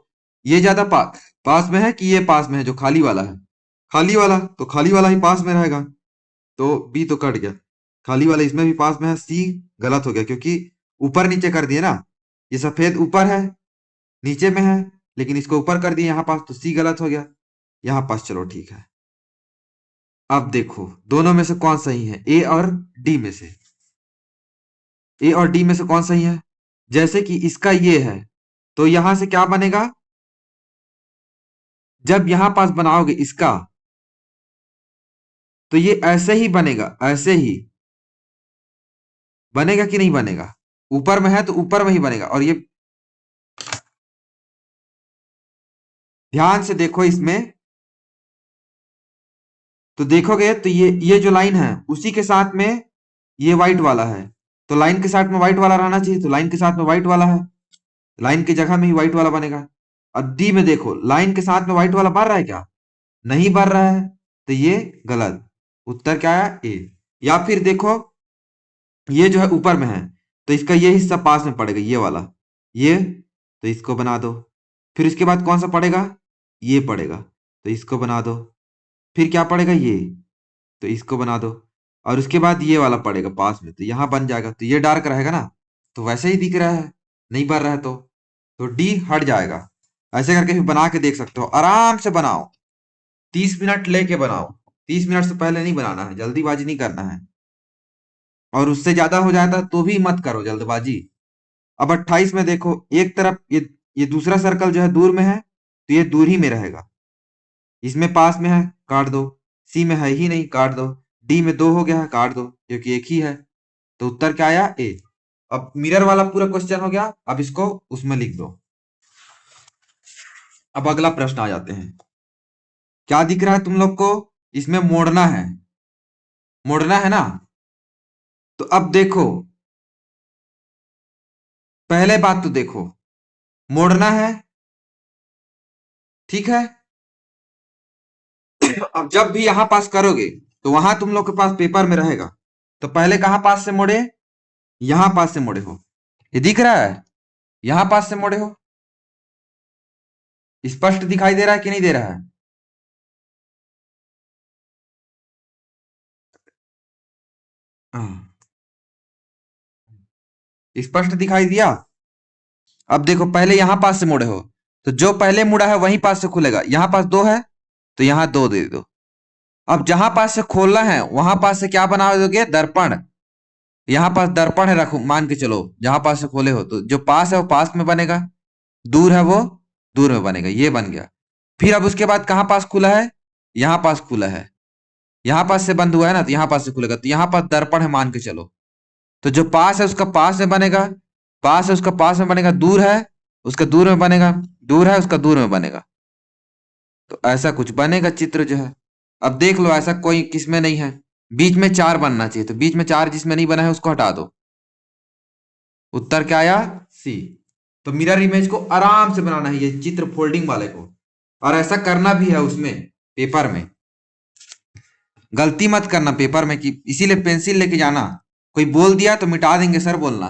ये ज्यादा पास में है कि ये पास में है जो खाली वाला है, खाली वाला, तो खाली वाला ही पास में रहेगा, तो बी तो कट गया। खाली वाला इसमें भी पास में है, सी गलत हो गया क्योंकि ऊपर नीचे कर दिए ना, ये सफेद ऊपर है नीचे में है, लेकिन इसको ऊपर कर दिए यहाँ पास, तो सी गलत हो गया यहाँ पास, चलो ठीक है। अब देखो दोनों में से कौन सही है, ए और डी में से, ए और डी में से कौन सही है। जैसे कि इसका ये है तो यहां से क्या बनेगा, जब यहां पास बनाओगे इसका तो ये ऐसे ही बनेगा, ऐसे ही बनेगा कि नहीं बनेगा, ऊपर में है तो ऊपर में ही बनेगा। और ये ध्यान से देखो इसमें, तो देखोगे तो ये जो लाइन है उसी के साथ में ये व्हाइट वाला है, तो लाइन के साथ में व्हाइट वाला रहना चाहिए, तो लाइन के साथ में व्हाइट वाला है, लाइन की जगह में ही व्हाइट वाला बनेगा। अब डी में देखो लाइन के साथ में व्हाइट वाला बढ़ रहा है क्या, नहीं बढ़ रहा है, तो ये गलत, उत्तर क्या आया, ए। या फिर देखो ये जो है ऊपर में है तो इसका ये हिस्सा पास में पड़ेगा, ये वाला, ये, तो इसको बना दो। फिर इसके बाद कौन सा पड़ेगा, ये पड़ेगा, तो इसको बना दो। फिर क्या पड़ेगा, ये, तो इसको बना दो। और उसके बाद ये वाला पड़ेगा पास में, तो यहां बन जाएगा, तो ये डार्क रहेगा ना, तो वैसे ही दिख रहा है, नहीं बन रहा है तो डी हट जाएगा। ऐसे करके भी बना के देख सकते हो, आराम से बनाओ, 30 मिनट लेके बनाओ, 30 मिनट से पहले नहीं बनाना है, जल्दीबाजी नहीं करना है, और उससे ज्यादा हो जाता तो भी मत करो जल्दबाजी। अब 28 में देखो, एक तरफ ये दूसरा सर्कल जो है दूर में है तो ये दूर ही में रहेगा, इसमें पास में है काट दो, सी में है ही नहीं काट दो, डी में दो हो गया है काट दो क्योंकि एक ही है, तो उत्तर क्या आया, ए। अब मिरर वाला पूरा क्वेश्चन हो गया, अब इसको उसमें लिख दो। अब अगला प्रश्न आ जाते हैं, क्या दिख रहा है तुम लोग को, इसमें मोड़ना है, मोड़ना है ना, तो अब देखो पहले बात तो देखो, मोड़ना है, ठीक है, अब जब भी यहां पास करोगे तो वहां तुम लोग के पास पेपर में रहेगा। तो पहले कहां पास से मोड़े, यहां पास से मोड़े हो, ये दिख रहा है, यहां पास से मोड़े हो, स्पष्ट दिखाई दे रहा है कि नहीं दे रहा है? हाँ, स्पष्ट दिखाई दिया। अब देखो पहले यहां पास से मुड़े हो, तो जो पहले मुड़ा है वहीं पास से खुलेगा। यहां पास दो है तो यहां दो दे दो। अब जहां पास से खोलना है वहां पास से क्या बना दोगे, दर्पण। यहां पास दर्पण है, रखो मान के चलो, जहां पास से खोले हो तो जो पास है वो पास में बनेगा, दूर है वो दूर में बनेगा, ये बन गया। फिर अब उसके बाद कहां पास खुला है, यहां पास खुला है, यहां पास से बंद हुआ है ना, तो यहां पास से खुलेगा, तो यहां पास दर्पण है मान के चलो। तो जो पास है उसका पास में बनेगा, पास है उसका पास में बनेगा, दूर है उसका दूर में बनेगा, दूर है उसका दूर में बनेगा। तो ऐसा कुछ बनेगा चित्र जो है। अब देख लो ऐसा कोई किसमें नहीं है, बीच में चार बनना चाहिए, तो बीच में चार जिसमें नहीं बना है उसको हटा दो। उत्तर क्या आया, सी। तो मिरर इमेज को आराम से बनाना है, ये चित्र फोल्डिंग वाले को, और ऐसा करना भी है उसमें पेपर में। गलती मत करना पेपर में, कि इसीलिए पेंसिल लेके जाना, कोई बोल दिया तो मिटा देंगे सर बोलना।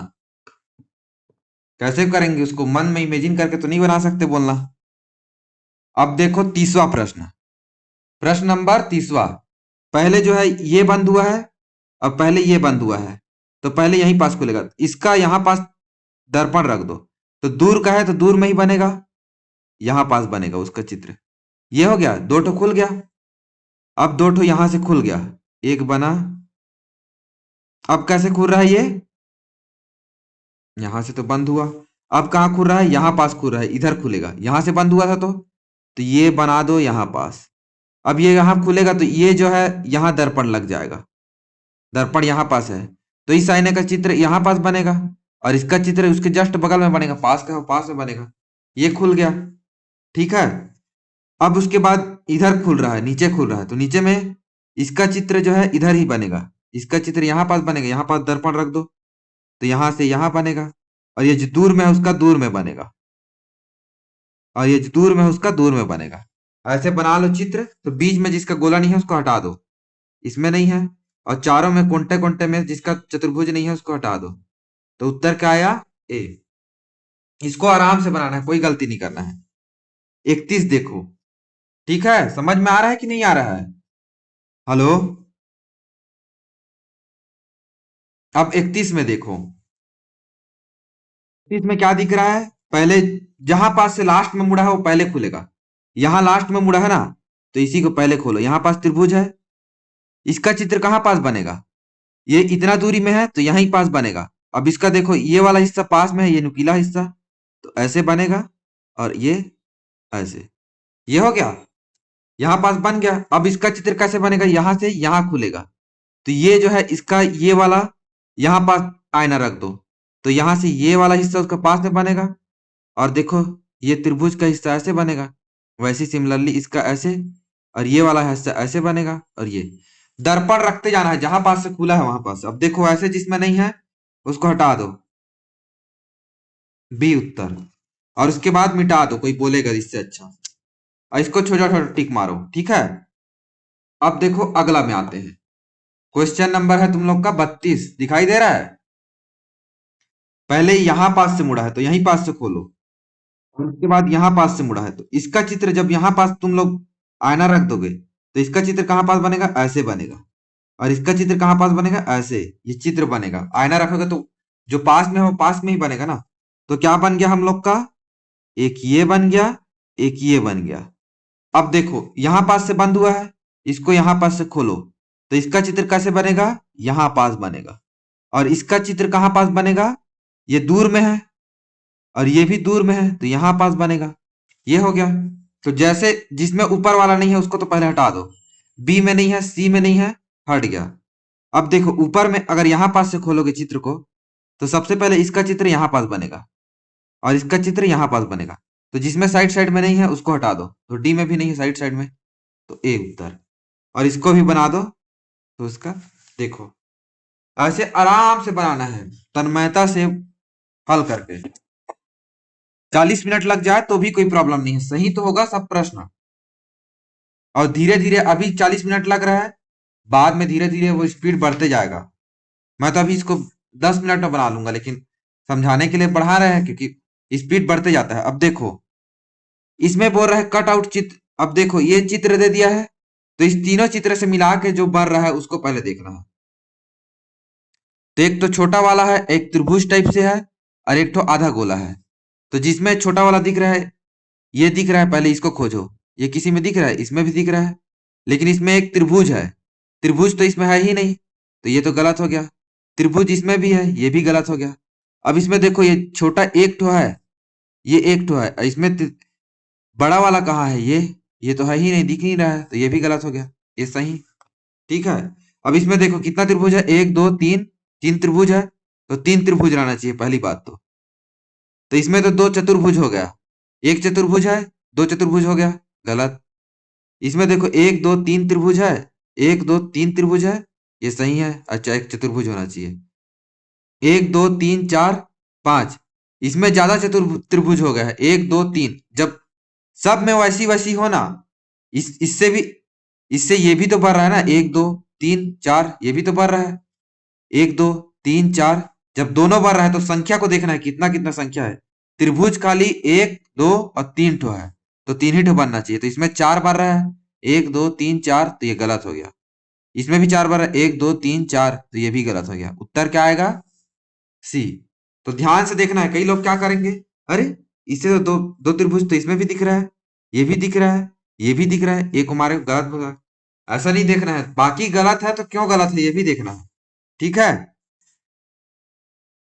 कैसे करेंगे उसको, मन में इमेजिन करके तो नहीं बना सकते बोलना। अब देखो तीसवा प्रश्न, प्रश्न नंबर तीसवा। पहले जो है ये बंद हुआ है, अब पहले ये बंद हुआ है, तो पहले यहीं पास खुलेगा, इसका यहां पास दर्पण रख दो। तो दूर का है तो दूर में ही बनेगा, यहां पास बनेगा उसका चित्र। ये हो गया, दो ठो खुल गया। अब दो ठो यहां से खुल गया, एक बना। अब कैसे खुल रहा है ये, यहां से तो बंद हुआ। अब कहां खुल रहा है, यहां पास खुल रहा है, इधर खुलेगा, यहां से बंद हुआ था तो ये बना दो यहां पास। अब ये यहां खुलेगा तो ये जो है यहां दर्पण लग जाएगा, दर्पण यहां पास है, तो इस आईने का चित्र यहां पास बनेगा, और इसका चित्र उसके जस्ट बगल में बनेगा, पास का पास में बनेगा। ये खुल गया, ठीक है। अब उसके बाद इधर खुल रहा है, नीचे खुल रहा है, तो नीचे में इसका चित्र जो है इधर ही बनेगा, इसका चित्र यहां पास बनेगा, यहां पास दर्पण रख दो, तो यहां से यहां बनेगा, और ये जो दूर में है उसका दूर में बनेगा, और ये जो दूर में है उसका दूर में बनेगा। ऐसे बना लो चित्र। तो बीच में जिसका गोला नहीं है उसको हटा दो, इसमें नहीं है, और चारों में कोंटे कोंटे में जिसका चतुर्भुज नहीं है उसको हटा दो। तो उत्तर क्या आया, ए। इसको आराम से बनाना है, कोई गलती नहीं करना है। 31 देखो, ठीक है, समझ में आ रहा है कि नहीं आ रहा है? हेलो। अब 31 में देखो, 31 में क्या दिख रहा है, पहले जहां पास से लास्ट में मुड़ा है वो पहले खुलेगा, यहां लास्ट में मुड़ा है ना, तो इसी को पहले खोलो। यहां पास त्रिभुज है, इसका चित्र कहां पास बनेगा, ये इतना दूरी में है तो यहीं पास बनेगा। अब इसका देखो ये वाला हिस्सा पास में है, ये नुकीला हिस्सा, तो ऐसे बनेगा, और ये ऐसे, ये हो गया, यहां पास बन गया। अब इसका चित्र कैसे बनेगा, यहां से यहां खुलेगा, तो ये जो है इसका ये वाला यहां पास आईना रख दो, तो यहां से ये वाला हिस्सा उसका पास में बनेगा, और देखो ये त्रिभुज का हिस्सा ऐसे बनेगा, वैसे सिमिलरली इसका ऐसे, और ये वाला हिस्सा ऐसे बनेगा, और ये दर्पण रखते जाना है, जहां पास से खुला है वहां पास। अब देखो ऐसे जिसमें नहीं है उसको हटा दो, बी उत्तर। और उसके बाद मिटा दो, कोई बोलेगा इससे अच्छा, और इसको छोटा छोटा टिक मारो, ठीक है। अब देखो अगला में आते हैं, क्वेश्चन नंबर है तुम लोग का 32, दिखाई दे रहा है। पहले यहां पास से मुड़ा है तो यहीं पास से खोलो, और उसके बाद यहां पास से मुड़ा है, तो इसका चित्र जब यहां पास तुम लोग आईना रख दोगे तो इसका चित्र कहां पास बनेगा, ऐसे बनेगा, और इसका चित्र कहां पास बनेगा, ऐसे, ये चित्र बनेगा। आईना रखोगे तो जो पास में हो पास में ही बनेगा ना। तो क्या बन गया हम लोग का, एक ये बन गया, एक ये बन गया। अब देखो यहां पास से बंद हुआ है, इसको यहां पास से खोलो, तो इसका चित्र कैसे बनेगा, यहां पास बनेगा, और इसका चित्र कहां पास बनेगा, ये दूर में है, और ये भी दूर में है, तो यहां पास बनेगा। ये हो गया। तो जैसे जिसमें ऊपर वाला नहीं है उसको तो पहले हटा दो, बी में नहीं है, सी में नहीं है, हट गया। अब देखो ऊपर में अगर यहां पास से खोलोगे चित्र को, तो सबसे पहले इसका चित्र यहां पास बनेगा, और इसका चित्र यहां पास बनेगा। तो जिसमें साइड साइड में नहीं है उसको हटा दो, तो डी में भी नहीं है साइड साइड में, तो ए उत्तर। और इसको भी बना दो, तो उसका देखो ऐसे आराम से बनाना है, तन्मयता से हल करके। 40 मिनट लग जाए तो भी कोई प्रॉब्लम नहीं है, सही तो होगा सब प्रश्न। और धीरे धीरे अभी 40 मिनट लग रहा है, बाद में धीरे धीरे वो स्पीड बढ़ते जाएगा। मैं तो अभी इसको 10 मिनट में बना लूंगा, लेकिन समझाने के लिए बढ़ा रहे हैं क्योंकि स्पीड बढ़ते जाता है। अब देखो इसमें बोल रहा है कट आउट चित्र। अब देखो ये चित्र दे दिया है, तो इस तीनों चित्र से मिला के जो बन रहा है उसको पहले देखना है। तो एक तो छोटा वाला है, एक त्रिभुज टाइप से है, और एक तो आधा गोला है। तो जिसमें छोटा वाला दिख रहा है, ये दिख रहा है, पहले इसको खोजो। ये किसी में दिख रहा है, इसमें भी दिख रहा है, लेकिन इसमें एक त्रिभुज है। त्रिभुज तो इसमें है ही नहीं, तो ये तो गलत हो गया। त्रिभुज इसमें भी है, ये भी गलत हो गया। अब इसमें देखो ये छोटा एक ठो है, ये एक ठो है, इसमें बड़ा वाला कहाँ है? ये तो है ही नहीं, दिख नहीं रहा है, तो ये भी गलत हो गया। ये सही, ठीक है। अब इसमें देखो कितना त्रिभुज है, एक दो तीन, तीन त्रिभुज है, तो तीन त्रिभुज रहना चाहिए पहली बात तो इसमें तो दो चतुर्भुज हो गया। एक चतुर्भुज है, दो चतुर्भुज हो गया, गलत। इसमें देखो एक दो तीन त्रिभुज है, एक दो तीन त्रिभुज है, ये सही है। अच्छा एक चतुर्भुज होना चाहिए, एक दो तीन चार पांच। इसमें ज्यादा त्रिभुज हो गया है, एक दो तीन। जब सब में वैसी वैसी हो ना, इससे भी, इससे ये भी तो बढ़ रहा है ना, एक दो तीन चार, ये भी तो बढ़ रहा है, एक दो तीन चार। जब दोनों बढ़ रहा है तो संख्या को देखना है, कितना कितना संख्या है। त्रिभुज खाली एक दो और तीन ठो है, तो तीन ही ठो बनना चाहिए। तो इसमें चार बढ़ रहा है, एक दो तीन चार, तो ये गलत हो गया। इसमें भी चार बढ़ रहा है, एक दो तीन चार, तो ये भी गलत हो गया। उत्तर क्या आएगा? सी। तो ध्यान से देखना है, कई लोग क्या करेंगे, अरे इससे तो दो दो त्रिभुज तो इसमें भी दिख रहा है, ये भी दिख रहा है, ये भी दिख रहा है, एक हमारे गलत होगा। ऐसा नहीं देखना है, बाकी गलत है तो क्यों गलत है ये भी देखना है, ठीक है।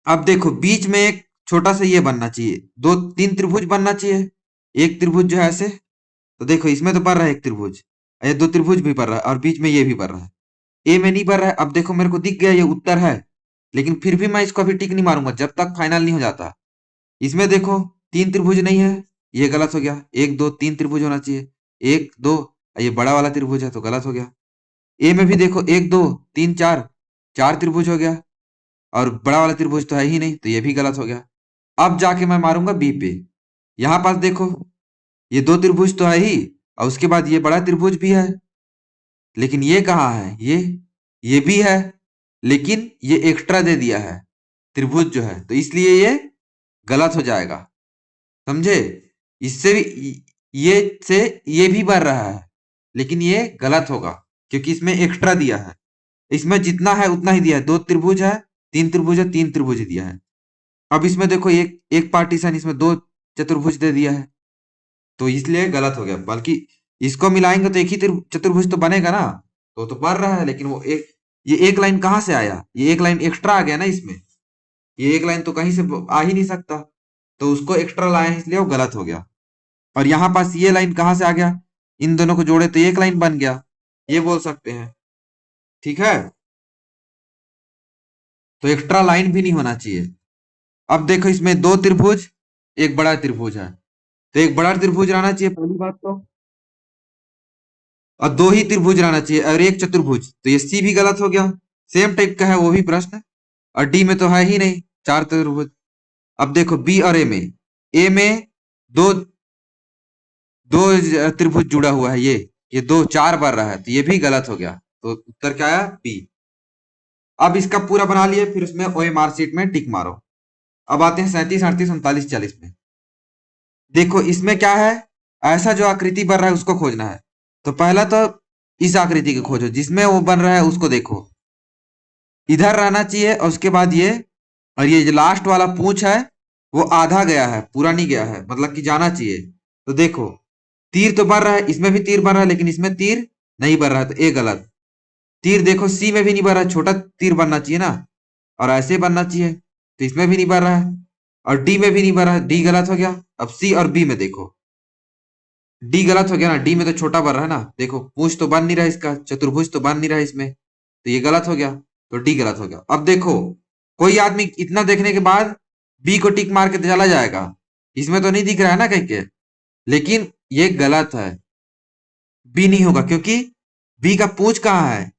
अब देखो बीच में एक छोटा सा ये बनना चाहिए, दो तीन त्रिभुज बनना चाहिए। एक त्रिभुज जो है ऐसे, तो देखो इसमें तो बन रहा है एक त्रिभुज, ये दो त्रिभुज भी बन रहा है, और बीच में ये भी बन रहा है। ए में नहीं बन रहा है। अब देखो मेरे को दिख गया ये उत्तर है, लेकिन फिर भी मैं इसको अभी टिक नहीं मारूंगा जब तक फाइनल नहीं हो जाता। इसमें देखो तीन त्रिभुज नहीं है, ये गलत हो गया। एक दो तीन त्रिभुज होना चाहिए, एक दो, ये बड़ा वाला त्रिभुज है तो गलत हो गया। ए में भी देखो एक दो तीन चार, चार त्रिभुज हो गया, और बड़ा वाला त्रिभुज तो है ही नहीं, तो ये भी गलत हो गया। अब जाके मैं मारूंगा बी पे। यहां पास देखो ये दो त्रिभुज तो है ही, और उसके बाद ये बड़ा त्रिभुज भी है, लेकिन ये कहाँ है? ये भी है, लेकिन ये एक्स्ट्रा दे दिया है त्रिभुज जो है, तो इसलिए ये गलत हो जाएगा, समझे। इससे भी ये से ये भी बढ़ रहा है, लेकिन ये गलत होगा क्योंकि इसमें एक्स्ट्रा दिया है। इसमें जितना है उतना ही दिया है, दो त्रिभुज है, तीन त्रिभुज है, तीन त्रिभुज दिया है। अब इसमें देखो एक एक पार्टीशन, इसमें दो चतुर्भुज दे दिया है, तो इसलिए गलत हो गया। बल्कि इसको मिलाएंगे तो एक ही चतुर्भुज तो बनेगा ना, तो बढ़ रहा है। लेकिन वो एक, ये एक लाइन कहाँ से आया? ये एक लाइन एक्स्ट्रा आ गया ना इसमें, ये एक लाइन तो कहीं से आ ही नहीं सकता, तो उसको एक्स्ट्रा लाए हैं इसलिए वो गलत हो गया। और यहाँ पास ये लाइन कहाँ से आ गया? इन दोनों को जोड़े तो एक लाइन बन गया, ये बोल सकते हैं, ठीक है। तो एक्स्ट्रा लाइन भी नहीं होना चाहिए। अब देखो इसमें दो त्रिभुज, एक बड़ा त्रिभुज है, तो एक बड़ा त्रिभुज रहना चाहिए पहली बात तो, और दो ही त्रिभुज रहना चाहिए और एक चतुर्भुज, तो ये सी भी गलत हो गया। सेम टाइप का है वो भी प्रश्न, और डी में तो है ही नहीं चार त्रिभुज। अब देखो बी और ए में दो दो त्रिभुज जुड़ा हुआ है, ये दो चार बार रहा है, तो ये भी गलत हो गया। तो उत्तर क्या आया? बी। अब इसका पूरा बना लिए, फिर उसमें ओएमआर शीट में टिक मारो। अब आते हैं 37, 38, 39, 40 में। देखो इसमें क्या है, ऐसा जो आकृति बन रहा है उसको खोजना है। तो पहला तो इस आकृति को खोजो जिसमें वो बन रहा है, उसको देखो, इधर रहना चाहिए। और उसके बाद ये, और ये जो लास्ट वाला पूंछ है वो आधा गया है, पूरा नहीं गया है, मतलब कि जाना चाहिए। तो देखो तीर तो बन रहा है, इसमें भी तीर बन रहा है, लेकिन इसमें तीर नहीं बन रहा है, तो ए गलत। तीर देखो सी में भी नहीं बन रहा है, छोटा तीर बनना चाहिए ना, और ऐसे बनना चाहिए, तो इसमें भी नहीं बन रहा है। और डी में भी नहीं बन रहा है, डी गलत हो गया। अब सी और बी में देखो, डी गलत हो गया ना, डी में तो छोटा बन रहा है ना, देखो पूंछ तो बन नहीं रहा इसका, चतुर्भुज तो बन नहीं रहा इसमें, तो ये गलत हो गया, तो डी गलत हो गया। अब देखो कोई आदमी इतना देखने के बाद बी को टिक मार के चला जाएगा, इसमें तो नहीं दिख रहा है ना कहीं के, लेकिन ये गलत है, बी नहीं होगा क्योंकि बी का पूंछ कहाँ है?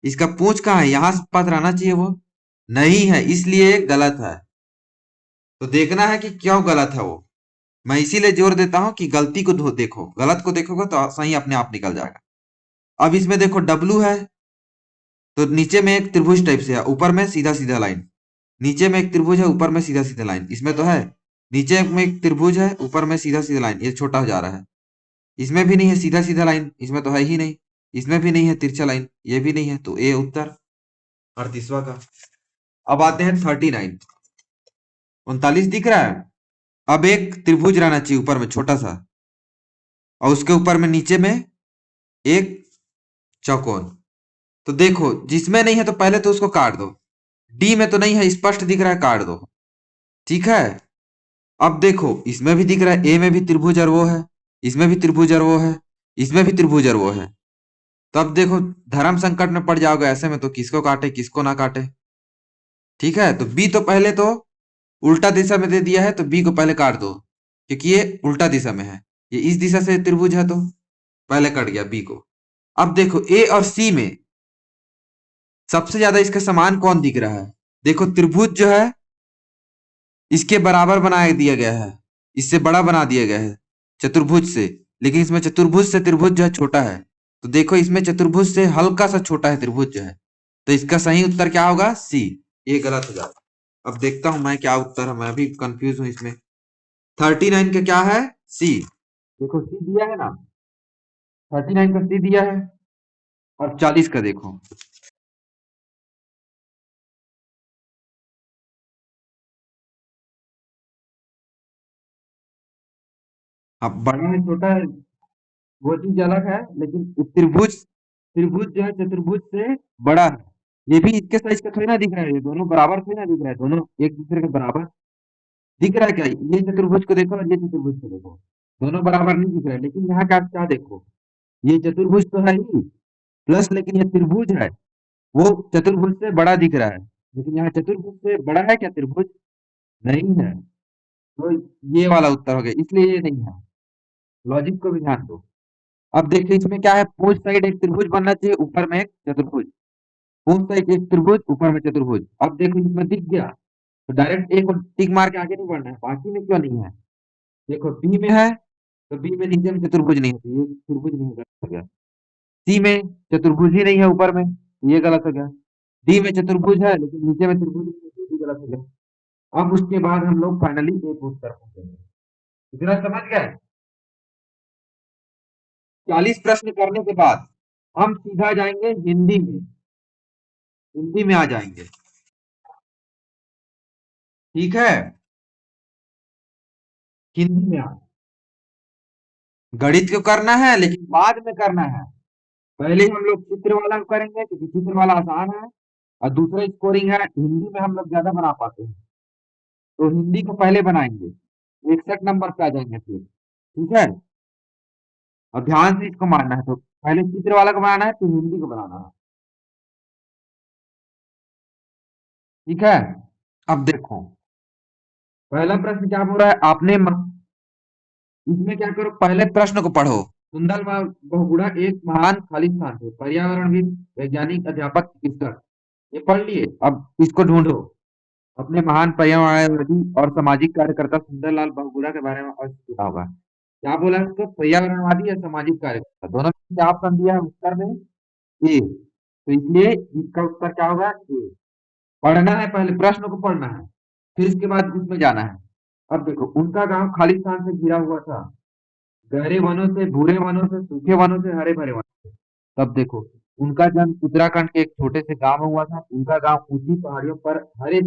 इसका पूंछ कहाँ है? यहां से पास रहना चाहिए, वो नहीं है, इसलिए गलत है। तो देखना है कि क्यों गलत है वो। मैं इसीलिए जोर देता हूं कि गलती को देखो, गलत को देखोगे तो सही अपने आप निकल जाएगा। अब इसमें देखो डब्लू है, तो नीचे में एक त्रिभुज टाइप से है, ऊपर में सीधा सीधा लाइन। नीचे में एक त्रिभुज है, ऊपर में सीधा सीधा लाइन, इसमें तो है। नीचे में एक त्रिभुज है, ऊपर में सीधा सीधा लाइन, ये छोटा हो जा रहा है। इसमें भी नहीं है सीधा सीधा लाइन, इसमें तो है ही नहीं। इसमें भी नहीं है तिरछा लाइन, ये भी नहीं है, तो ए उत्तर 38वां का। अब आते हैं 39। 39 दिख रहा है। अब एक त्रिभुज रहना चाहिए ऊपर में छोटा सा, और उसके ऊपर में नीचे में एक चौकोन। तो देखो जिसमें नहीं है तो पहले तो उसको काट दो। डी में तो नहीं है, स्पष्ट दिख रहा है, काट दो। ठीक है। अब देखो इसमें भी दिख रहा है, ए में भी त्रिभुज और वो है, इसमें भी त्रिभुज और वो है, इसमें भी त्रिभुज और वो है। तो अब देखो धर्म संकट में पड़ जाओगे ऐसे में, तो किसको काटे किसको ना काटे। ठीक है, तो बी तो पहले तो उल्टा दिशा में दे दिया है, तो बी को पहले काट दो, क्योंकि ये उल्टा दिशा में है। ये इस दिशा से त्रिभुज है, तो पहले कट गया बी को। अब देखो ए और सी में सबसे ज्यादा इसके समान कौन दिख रहा है। देखो त्रिभुज जो है इसके बराबर बना दिया गया है, इससे बड़ा बना दिया गया है चतुर्भुज से, लेकिन इसमें चतुर्भुज से त्रिभुज जो है छोटा है। तो देखो इसमें चतुर्भुज से हल्का सा छोटा है त्रिभुज जो है, तो इसका सही उत्तर क्या होगा, सी। ये गलत हो जाता। अब देखता हूं मैं क्या उत्तर है, मैं भी कंफ्यूज हूं इसमें। 39 का क्या है, सी। देखो सी दिया है ना, 39 का सी दिया है। और 40 का देखो। अब बड़ा है छोटा है वो चीज अलग है, लेकिन त्रिभुज त्रिभुज जो है चतुर्भुज से बड़ा है। ये भी इसके साइज का थोड़ी ना दिख रहा है, ये दोनों बराबर थोड़ी ना दिख रहा है, दोनों एक दूसरे के बराबर दिख रहा है क्या। ये चतुर्भुज को देखो और ये चतुर्भुज को देखो, दोनों बराबर नहीं दिख रहा है। लेकिन यहाँ क्या क्या देखो, ये चतुर्भुज तो है ही, प्लस लेकिन ये त्रिभुज है, वो चतुर्भुज से बड़ा दिख रहा है। लेकिन यहाँ चतुर्भुज से बड़ा है क्या त्रिभुज, नहीं है। तो ये वाला उत्तर हो गया, इसलिए ये नहीं है। लॉजिक को भी ध्यान दो। अब देखिए इसमें क्या है, पूंछ साइड एक त्रिभुज बनना चाहिए, ऊपर में एक चतुर्भुज। पूंछ साइड एक त्रिभुज, ऊपर में चतुर्भुज। अब देखो इसमें दिख गया, तो डायरेक्ट एक को टिक मार के आगे नहीं बढ़ना है, बाकी में क्यों नहीं है। देखो बी में है, तो बी में नीचे में चतुर्भुज नहीं है, तो ये चतुर्भुज नहीं गलत हो गया। सी में चतुर्भुज ही नहीं है ऊपर में, तो ये गलत हो गया। डी में चतुर्भुज है लेकिन नीचे में त्रिभुज नहीं है, तो ये भी गलत हो गया। अब उसके बाद हम लोग फाइनली एक उत्तर पूछेंगे। इतना समझ गए। 40 प्रश्न करने के बाद हम सीधा जाएंगे हिंदी में, हिंदी में आ जाएंगे। ठीक है, हिंदी में आ। गणित को करना है लेकिन बाद में करना है। पहले हम लोग चित्र वाला करेंगे क्योंकि चित्र वाला आसान है, और दूसरा स्कोरिंग है, हिंदी में हम लोग ज्यादा बना पाते हैं, तो हिंदी को पहले बनाएंगे, 61 नंबर पे आ जाएंगे फिर। ठीक है, और ध्यान से इसको मानना है, तो पहले चित्र वाला को बनाना है फिर हिंदी को बनाना है। ठीक है। अब देखो पहला प्रश्न क्या बोल रहा है, इसमें क्या करो, पहले प्रश्न को पढ़ो। सुंदरलाल बहुगुणा एक महान खालिस्तान थे, पर्यावरणविद, वैज्ञानिक, अध्यापक, चिकित्सक। ये पढ़ लिए, अब इसको ढूंढो। अपने महान पर्यावरणवादी और सामाजिक कार्यकर्ता सुंदरलाल बहुगुणा के बारे में और सुना होगा। क्या बोला है उसको, पर्यावरणवादी या सामाजिक कार्यकर्ता, दोनों में क्या ऑप्शन दिया है उत्तर में, ए। तो इसलिए इसका उत्तर क्या होगा, ए। पढ़ना है, पहले प्रश्न को पढ़ना है, फिर इसके बाद उसमें जाना है। अब देखो उनका गांव खालिस्तान से घिरा हुआ था, गहरे वनों से, भूरे वनों से, सूखे वनों से, हरे भरे वनों से। तब देखो उनका जन्म उत्तराखंड के एक छोटे से गांव में हुआ था। उनका गांव ऊंची पहाड़ियों पर हरे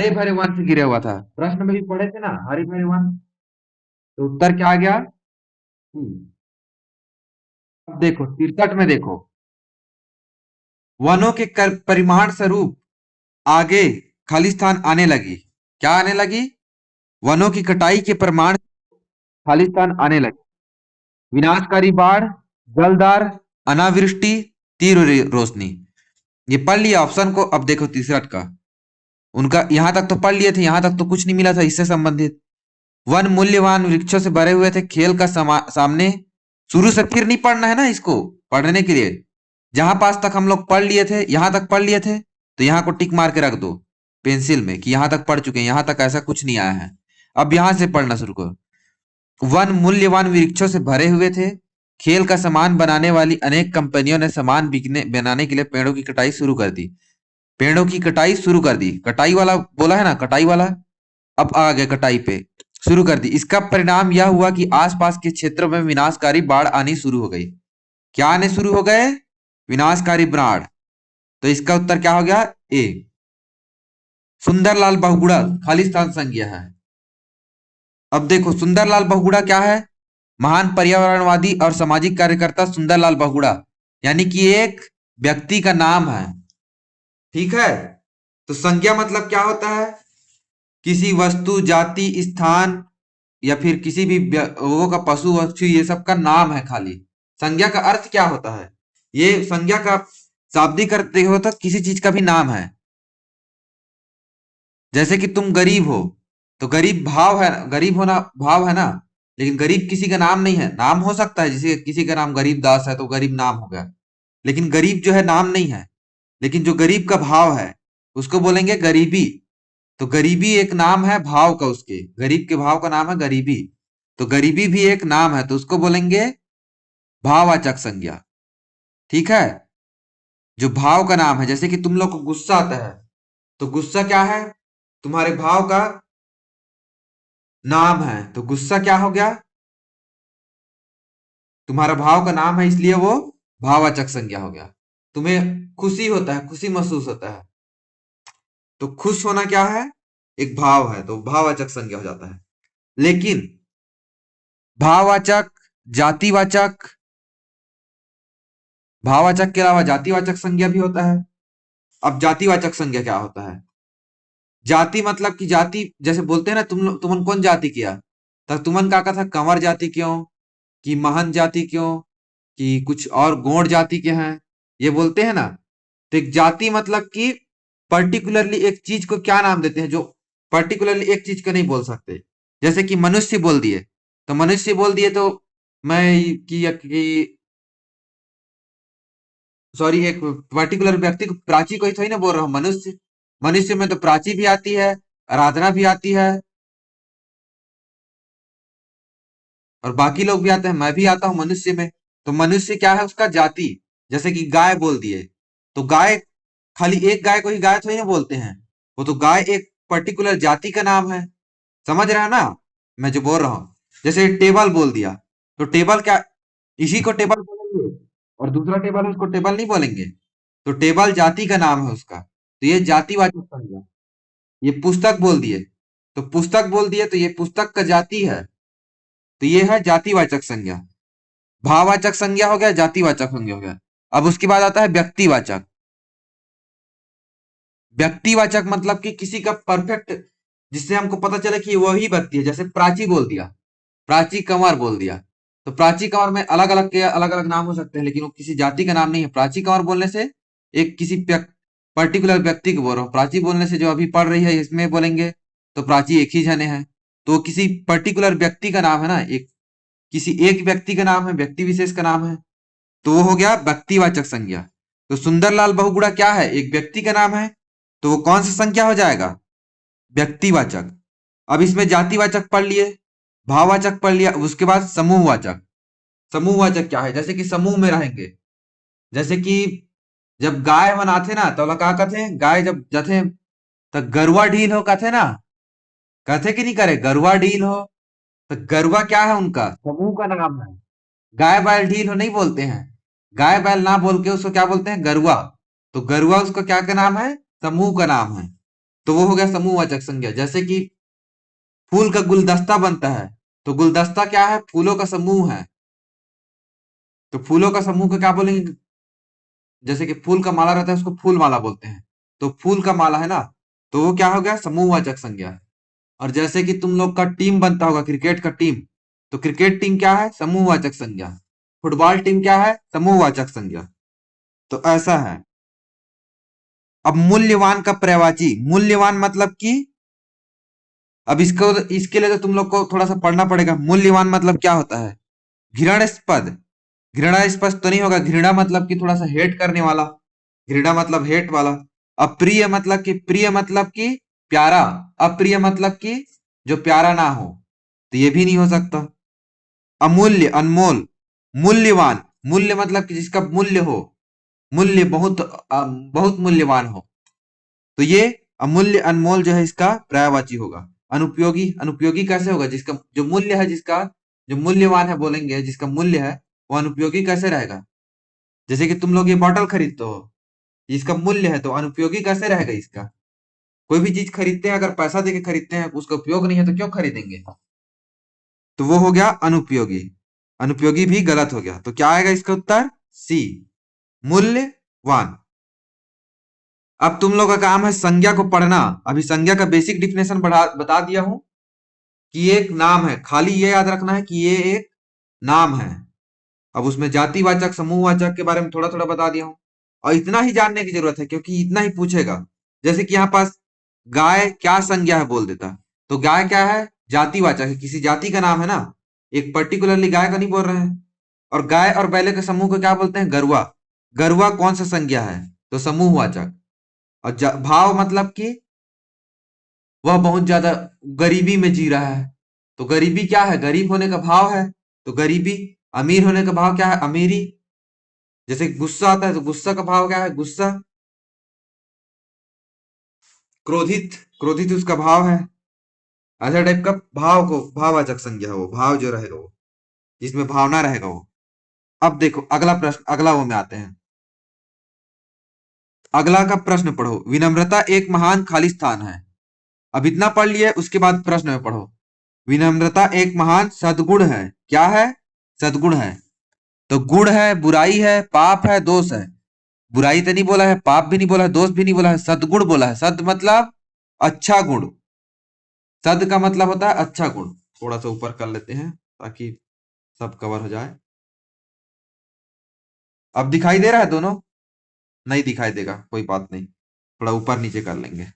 भरे वन से घिरा हुआ था। प्रश्न में भी पढ़े थे ना हरे भरे वन, तो उत्तर क्या आ गया, अब देखो 63 में देखो, वनों के परिमाण स्वरूप आगे खालिस्तान आने लगी। क्या आने लगी, वनों की कटाई के प्रमाण खालिस्तान आने लगी। विनाशकारी बाढ़, जलदार, अनावृष्टि, तीव्र रोशनी। ये पढ़ लिया ऑप्शन को। अब देखो 63 का, उनका यहां तक तो पढ़ लिए थे, यहां तक तो कुछ नहीं मिला था इससे संबंधित। वन मूल्यवान वृक्षों से भरे हुए थे, खेल का सामने। शुरू से फिर नहीं पढ़ना है ना इसको, पढ़ने के लिए जहां पास तक हम लोग पढ़ लिए थे, यहां तक पढ़ लिए थे, तो यहां को टिक मार के रख दो पेंसिल में कि यहां तक पढ़ चुके हैं, यहां तक ऐसा कुछ नहीं आया है। अब यहां से पढ़ना शुरू करो। वन मूल्यवान वृक्षों से भरे हुए थे, खेल का सामान बनाने वाली अनेक कंपनियों ने सामान बिकने बनाने के लिए पेड़ों की कटाई शुरू कर दी। पेड़ों की कटाई शुरू कर दी, कटाई वाला बोला है ना, कटाई वाला। अब आ गए कटाई पे, शुरू कर दी। इसका परिणाम यह हुआ कि आसपास के क्षेत्रों में विनाशकारी बाढ़ आनी शुरू हो गई। क्या आने शुरू हो गए? विनाशकारी बाढ़। तो इसका उत्तर क्या हो गया? ए। सुंदरलाल बहुगुणा खालिस्तान संज्ञा है। अब देखो सुंदरलाल बहुगुणा क्या है? महान पर्यावरणवादी और सामाजिक कार्यकर्ता सुंदरलाल बहुगुणा, यानी कि एक व्यक्ति का नाम है। ठीक है। तो संज्ञा मतलब क्या होता है? किसी वस्तु, जाति, स्थान या फिर किसी भी वो का पशु पक्षी, ये सब का नाम है खाली। संज्ञा का अर्थ क्या होता है? ये संज्ञा का शाब्दिक अर्थ हो तो किसी चीज का भी नाम है। जैसे कि तुम गरीब हो, तो गरीब भाव है, गरीब होना भाव है ना। लेकिन गरीब किसी का नाम नहीं है। नाम हो सकता है, जैसे किसी का नाम गरीब दास है तो गरीब नाम हो गया, लेकिन गरीब जो है नाम नहीं है। लेकिन जो गरीब का भाव है उसको बोलेंगे गरीबी। तो गरीबी एक नाम है भाव का, उसके गरीब के भाव का नाम है गरीबी। तो गरीबी भी एक नाम है, तो उसको बोलेंगे भाववाचक संज्ञा। ठीक है। जो भाव का नाम है, जैसे कि तुम लोग को गुस्सा आता है, तो गुस्सा क्या है? तुम्हारे भाव का नाम है, तो गुस्सा क्या हो गया? तुम्हारा भाव का नाम है, इसलिए वो भाववाचक संज्ञा हो गया। तुम्हें खुशी होता है, खुशी महसूस होता है, तो खुश होना क्या है? एक भाव है, तो भाववाचक संज्ञा हो जाता है। लेकिन भाववाचक, जातिवाचक, भाववाचक के अलावा जातिवाचक संज्ञा भी होता है। अब जातिवाचक संज्ञा क्या होता है? जाति मतलब कि जाति, जैसे बोलते हैं ना, तुमन कौन जाति किया, तो तुमन का था कंवर जाति क्यों, कि महन जाति क्यों, कि कुछ और गौड़ जाति के हैं, ये बोलते हैं ना। तो एक जाति मतलब कि पर्टिकुलरली एक चीज को क्या नाम देते हैं, जो पर्टिकुलरली एक चीज को नहीं बोल सकते। जैसे कि मनुष्य बोल दिए, तो मनुष्य बोल दिए तो मैं कि सॉरी, एक पर्टिकुलर व्यक्ति को, प्राची को ही थोड़ी ना बोल रहा हूँ, मनुष्य। मनुष्य में तो प्राची भी आती है, आराधना भी आती है, और बाकी लोग भी आते हैं, मैं भी आता हूँ मनुष्य में। तो मनुष्य क्या है? उसका जाति। जैसे कि गाय बोल दिए, तो गाय, खाली एक गाय को ही गाय थोड़ी ना बोलते हैं, वो तो गाय एक पर्टिकुलर जाति का नाम है। समझ रहे हो ना मैं जो बोल रहा हूँ? जैसे टेबल बोल दिया, तो टेबल क्या, इसी को टेबल बोलेंगे, और दूसरा टेबल है उसको टेबल नहीं बोलेंगे। तो टेबल जाति का नाम है उसका, तो ये जातिवाचक संज्ञा। ये पुस्तक बोल दिए, तो पुस्तक बोल दिए तो ये पुस्तक का जाति है, तो ये है जातिवाचक संज्ञा। भाववाचक संज्ञा हो गया, जातिवाचक संज्ञा हो गया। अब उसके बाद आता है व्यक्तिवाचक। व्यक्तिवाचक मतलब कि किसी का परफेक्ट, जिससे हमको पता चले कि वही व्यक्ति है। जैसे प्राची बोल दिया, प्राची कंवर बोल दिया, तो प्राची कंवर में अलग अलग के अलग अलग नाम हो सकते हैं, लेकिन वो किसी जाति का नाम नहीं है। प्राची कंवर बोलने से एक किसी पर्टिकुलर व्यक्ति को बोल रहा हूँ, प्राची बोलने से जो अभी पढ़ रही है इसमें बोलेंगे तो प्राची एक ही जने हैं। तो किसी पर्टिकुलर व्यक्ति का नाम है ना, एक किसी एक व्यक्ति का नाम है, व्यक्ति विशेष का नाम है, तो वो हो गया व्यक्तिवाचक संज्ञा। तो सुंदरलाल बहुगुणा क्या है? एक व्यक्ति का नाम है, तो वो कौन सा संज्ञा हो जाएगा? व्यक्तिवाचक। अब इसमें जातिवाचक पढ़ लिए, भाववाचक पढ़ लिया, उसके बाद समूहवाचक। समूहवाचक क्या है? जैसे कि समूह में रहेंगे। जैसे कि जब गाय बनाते ना, तो का कहते हैं, गाय जब जाते तो गरुआ ढील हो कहते ना, कहते कि नहीं करे, गरुआ ढील हो। तो गरुआ क्या है? उनका समूह का नाम है। गाय बैल ढील हो नहीं बोलते हैं, गाय बैल ना बोल के उसको क्या बोलते हैं? गरुआ। तो गरुआ उसका क्या का नाम है? समूह का नाम है। तो वो हो गया समूहवाचक संज्ञा। जैसे कि फूल का गुलदस्ता बनता है, तो गुलदस्ता क्या है? फूलों का समूह है। तो फूलों का समूह को क्या बोलेंगे? जैसे कि फूल का माला रहता है, उसको फूल माला बोलते हैं। तो फूल का माला है ना, तो वो क्या हो गया? समूहवाचक संज्ञा। और जैसे कि तुम लोग का टीम बनता होगा, क्रिकेट का टीम, तो क्रिकेट टीम क्या है? समूहवाचक संज्ञा। फुटबॉल टीम क्या है? समूहवाचक संज्ञा। तो ऐसा है। अब मूल्यवान का पर्यायवाची। मूल्यवान मतलब कि, अब इसको, इसके लिए तो तुम लोग को थोड़ा सा पढ़ना पड़ेगा। मूल्यवान मतलब क्या होता है? घृणास्पद। घृणास्पद तो नहीं होगा, घृणा मतलब कि थोड़ा सा हेट करने वाला, घृणा मतलब हेट वाला। अप्रिय मतलब कि, प्रिय मतलब कि प्यारा, अप्रिय मतलब कि जो प्यारा ना हो, तो ये भी नहीं हो सकता। अमूल्य, अनमोल, मूल्यवान, मूल्य मतलब कि जिसका मूल्य हो, मूल्य बहुत बहुत मूल्यवान हो, तो ये अमूल्य अनमोल जो है इसका पर्यायवाची होगा। अनुपयोगी, अनुपयोगी कैसे होगा, जिसका जो मूल्य है, जिसका जो मूल्यवान है बोलेंगे, जिसका मूल्य है वो अनुपयोगी कैसे रहेगा। जैसे कि तुम लोग ये बॉटल खरीदते हो, इसका मूल्य है तो अनुपयोगी कैसे रहेगा इसका। कोई भी चीज खरीदते हैं, अगर पैसा देके खरीदते हैं, उसका उपयोग नहीं है तो क्यों खरीदेंगे। तो वो हो गया अनुपयोगी। अनुपयोगी भी गलत हो गया, तो क्या आएगा इसका उत्तर, सी, मूल्यवान। अब तुम लोग का काम है संज्ञा को पढ़ना। अभी संज्ञा का बेसिक डिफिनेशन बता दिया हूं कि ये एक नाम है, खाली ये याद रखना है कि ये एक नाम है। अब उसमें जातिवाचक समूहवाचक के बारे में थोड़ा थोड़ा बता दिया हूं, और इतना ही जानने की जरूरत है क्योंकि इतना ही पूछेगा। जैसे कि यहाँ पास गाय क्या संज्ञा है बोल देता, तो गाय क्या है, जातिवाचक है, किसी जाति का नाम है ना, एक पर्टिकुलरली गाय का नहीं बोल रहे हैं। और गाय और बैले के समूह को क्या बोलते हैं, गरुआ। गरुआ कौन सा संज्ञा है, तो समूहवाचक। और भाव मतलब कि वह बहुत ज्यादा गरीबी में जी रहा है, तो गरीबी क्या है, गरीब होने का भाव है, तो गरीबी। अमीर होने का भाव क्या है, अमीरी। जैसे गुस्सा आता है तो गुस्सा का भाव क्या है, गुस्सा। क्रोधित, क्रोधित उसका भाव है। ऐसा टाइप का भाव को भाववाचक संज्ञा है, वो भाव जो रहेगा वो, जिसमें भावना रहेगा वो। अब देखो अगला प्रश्न, अगला वो में आते हैं। अगला का प्रश्न पढ़ो, विनम्रता एक महान खाली स्थान है। अब इतना पढ़ लिए, उसके बाद प्रश्न में पढ़ो। विनम्रता एक महान सद्गुण है, क्या है, सद्गुण है। तो गुण है, बुराई है, पाप है, दोष है। बुराई तो नहीं बोला है, पाप भी नहीं बोला है, दोष भी नहीं बोला है, सद्गुण बोला है। सद मतलब अच्छा गुण, सद का मतलब होता है अच्छा गुण। थोड़ा सा ऊपर कर लेते हैं ताकि सब कवर हो जाए। अब दिखाई दे रहा है दोनों, नहीं दिखाई देगा कोई बात नहीं, थोड़ा ऊपर नीचे कर लेंगे।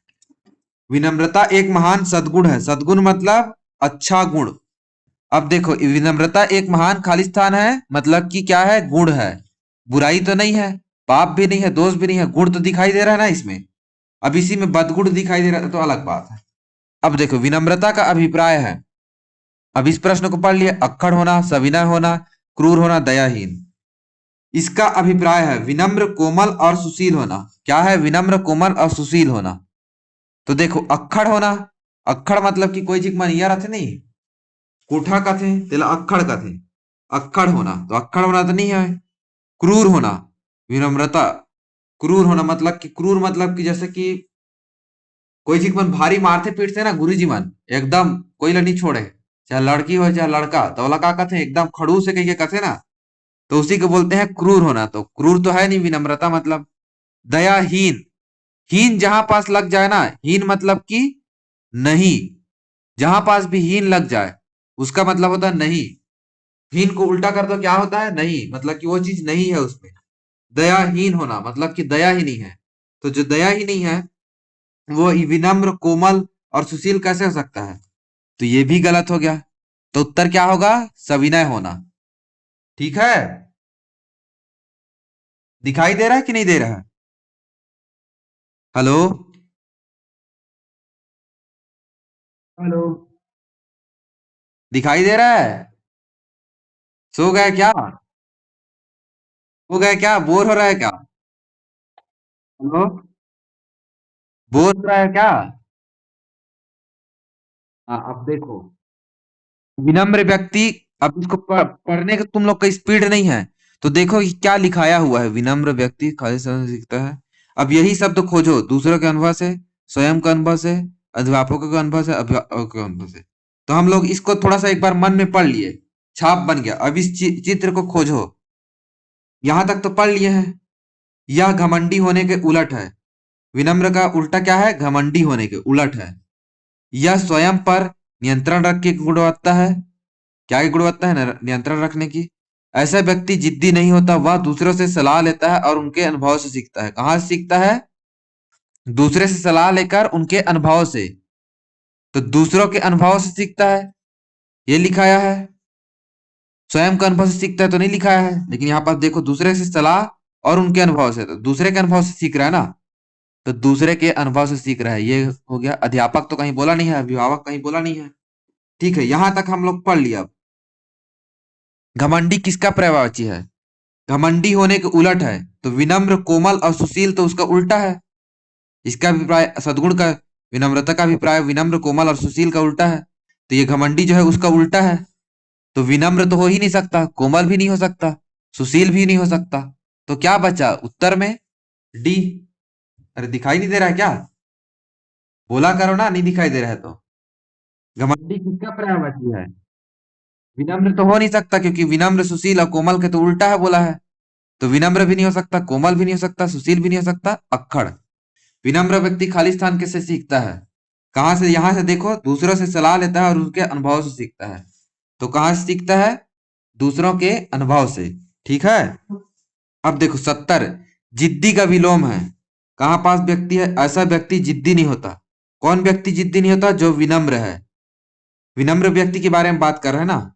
विनम्रता एक महान सद्गुण है, सद्गुण मतलब अच्छा गुण। अब देखो विनम्रता एक महान खाली स्थान है, मतलब कि क्या है, गुण है। बुराई तो नहीं है, पाप भी नहीं है, दोष भी नहीं है, गुण तो दिखाई दे रहा है ना इसमें। अब इसी में बदगुण दिखाई दे रहा है तो अलग बात है। अब देखो विनम्रता का अभिप्राय है, अब इस प्रश्न को पढ़ लिए, अक्खड़ होना, सविनय होना, क्रूर होना, दयाहीन। इसका अभिप्राय है विनम्र, कोमल और सुशील होना। क्या है, विनम्र, कोमल और सुशील होना। तो देखो अक्खड़ होना, अक्खड़ मतलब कि कोई चीज मनिया रहते नहीं, कोठा का थे तेला अक्खड़ का थे, अक्खड़ होना, तो अक्खड़ होना तो नहीं है। क्रूर होना, विनम्रता, क्रूर होना मतलब कि, क्रूर मतलब कि जैसे कि कोई चीज मन भारी मारते पीटते ना गुरु जी मन, एकदम कोई ला नहीं छोड़े, चाहे लड़की हो चाहे लड़का, तो वाला का कहते हैं एकदम खड़ूस से कही के कहते ना, तो उसी को बोलते हैं क्रूर होना। तो क्रूर तो है नहीं, विनम्रता मतलब। दयाहीन, हीन जहां पास लग जाए ना, हीन मतलब कि नहीं, जहां पास भी हीन लग जाए उसका मतलब होता है नहीं। हीन को उल्टा कर दो क्या होता है, नहीं, मतलब कि वो चीज नहीं है उसमें। दयाहीन होना मतलब कि दया ही नहीं है, तो जो दया ही नहीं है वो विनम्र, कोमल और सुशील कैसे हो सकता है, तो ये भी गलत हो गया। तो उत्तर क्या होगा, सविनय होना। ठीक है, दिखाई दे रहा है कि नहीं दे रहा है, हेलो, हेलो, दिखाई दे रहा है। सो गए क्या, हो गए क्या, बोर हो रहा है क्या, हेलो, बोर हो रहा है क्या। हाँ अब देखो, विनम्र व्यक्ति, अब इसको पढ़ने का तुम लोग का स्पीड नहीं है, तो देखो कि क्या लिखाया हुआ है, विनम्र व्यक्ति खाली समय सीखता है। अब यही शब्द खोजो दूसरों के अनुभव से, स्वयं के अनुभव से, अध्यापकों के अनुभव से, अभिभावकों के अनुभव से। तो हम लोग इसको थोड़ा सा एक बार मन में पढ़ लिए, छाप बन गया। अब इस चित्र को खोजो, यहां तक तो पढ़ लिए हैं। यह घमंडी होने के उलट है, विनम्र का उल्टा क्या है, घमंडी होने के उलट है। यह स्वयं पर नियंत्रण रख के गुणवत्ता है, क्या की गुणवत्ता है, नियंत्रण रखने की। ऐसा व्यक्ति जिद्दी नहीं होता, वह दूसरों से सलाह लेता है और उनके अनुभव से सीखता है। कहां से सीखता है, दूसरे से सलाह लेकर उनके अनुभव से, तो दूसरों के अनुभव से सीखता है, ये लिखाया है। स्वयं का अनुभव से सीखता है तो नहीं लिखाया है, लेकिन यहाँ पर देखो दूसरे से सलाह और उनके अनुभव से, तो दूसरे के अनुभव से सीख रहा है ना, तो दूसरे के अनुभव से सीख रहा है, ये हो गया। अध्यापक तो कहीं बोला नहीं है, अभिभावक कहीं बोला नहीं है। ठीक है, यहां तक हम लोग पढ़ लिया। घमंडी किसका पर्यायवाची है? घमंडी होने के उलट है, तो विनम्र, कोमल और सुशील तो उसका उल्टा है। इसका अभिप्राय सद्गुण का, विनम्रता का अभिप्राय विनम्र, कोमल और सुशील का उल्टा है, तो ये घमंडी जो है उसका उल्टा है। तो विनम्र तो हो ही नहीं सकता, कोमल भी नहीं हो सकता, सुशील भी नहीं हो सकता, तो क्या बचा उत्तर में? डी। अरे दिखाई नहीं दे रहा है क्या? बोला करो ना, नहीं दिखाई दे रहा है तो। घमंडी किसका पर्यायवाची है? विनम्र तो हो नहीं सकता, क्योंकि विनम्र, सुशील और कोमल के तो उल्टा है बोला है। तो विनम्र भी नहीं हो सकता, कोमल भी नहीं हो सकता, सुशील भी नहीं हो सकता, अक्खड़। विनम्र व्यक्ति खालिस्तान किससे सीखता है? कहां से? यहां से देखो, दूसरों से सलाह लेता है और उनके अनुभव से सीखता है। तो कहां से सीखता है? दूसरों के अनुभव से। ठीक है। अब देखो 70, जिद्दी का विलोम है। कहां पास व्यक्ति है? ऐसा व्यक्ति जिद्दी नहीं होता। कौन व्यक्ति जिद्दी नहीं होता? जो विनम्र है। विनम्र व्यक्ति के बारे में बात कर रहे हैं ना।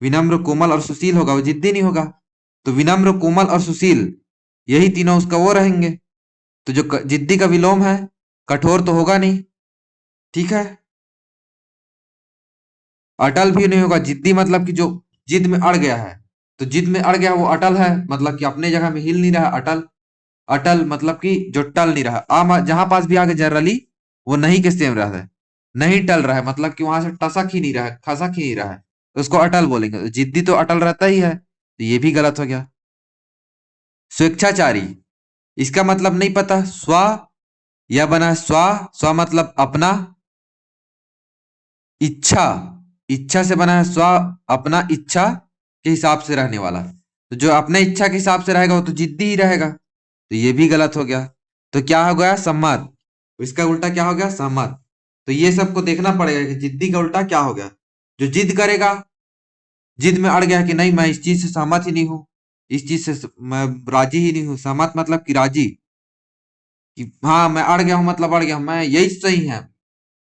विनम्र, कोमल और सुशील होगा, वो जिद्दी नहीं होगा। तो विनम्र, कोमल और सुशील, यही तीनों उसका वो रहेंगे। तो जो जिद्दी का विलोम है, कठोर तो होगा नहीं। ठीक है। अटल भी नहीं होगा। जिद्दी मतलब कि जो जिद में अड़ गया है, तो जिद में अड़ गया वो अटल है, मतलब कि अपने जगह में हिल नहीं रहा, अटल। अटल मतलब कि जो टल नहीं रहा। जहां पास भी आगे जनरली वो नहीं के सेम रहा है, नहीं टल रहा है, मतलब कि वहां से टसक ही नहीं रहा है, खसक ही नहीं रहा है, तो उसको अटल बोलेंगे। तो जिद्दी तो अटल रहता ही है, तो ये भी गलत हो गया। स्वेच्छाचारी, इसका मतलब नहीं पता। स्व, यह बना है स्व, स्व मतलब अपना। इच्छा, इच्छा से बना है स्व, अपना, इच्छा के हिसाब से रहने वाला। तो जो अपने इच्छा के हिसाब से रहेगा वो तो जिद्दी ही रहेगा, तो ये भी गलत हो गया। तो क्या हो गया? सम्मत। इसका उल्टा क्या हो गया? सहमत। तो ये सबको देखना पड़ेगा कि जिद्दी का उल्टा क्या हो गया। जो जिद करेगा, जिद में अड़ गया कि नहीं मैं इस चीज से सहमत ही नहीं हूं, इस चीज से मैं राजी ही नहीं हूं। सहमत मतलब कि राजी, कि हाँ मैं अड़ गया हूं, मतलब अड़ गया हूं, मैं यही सही है,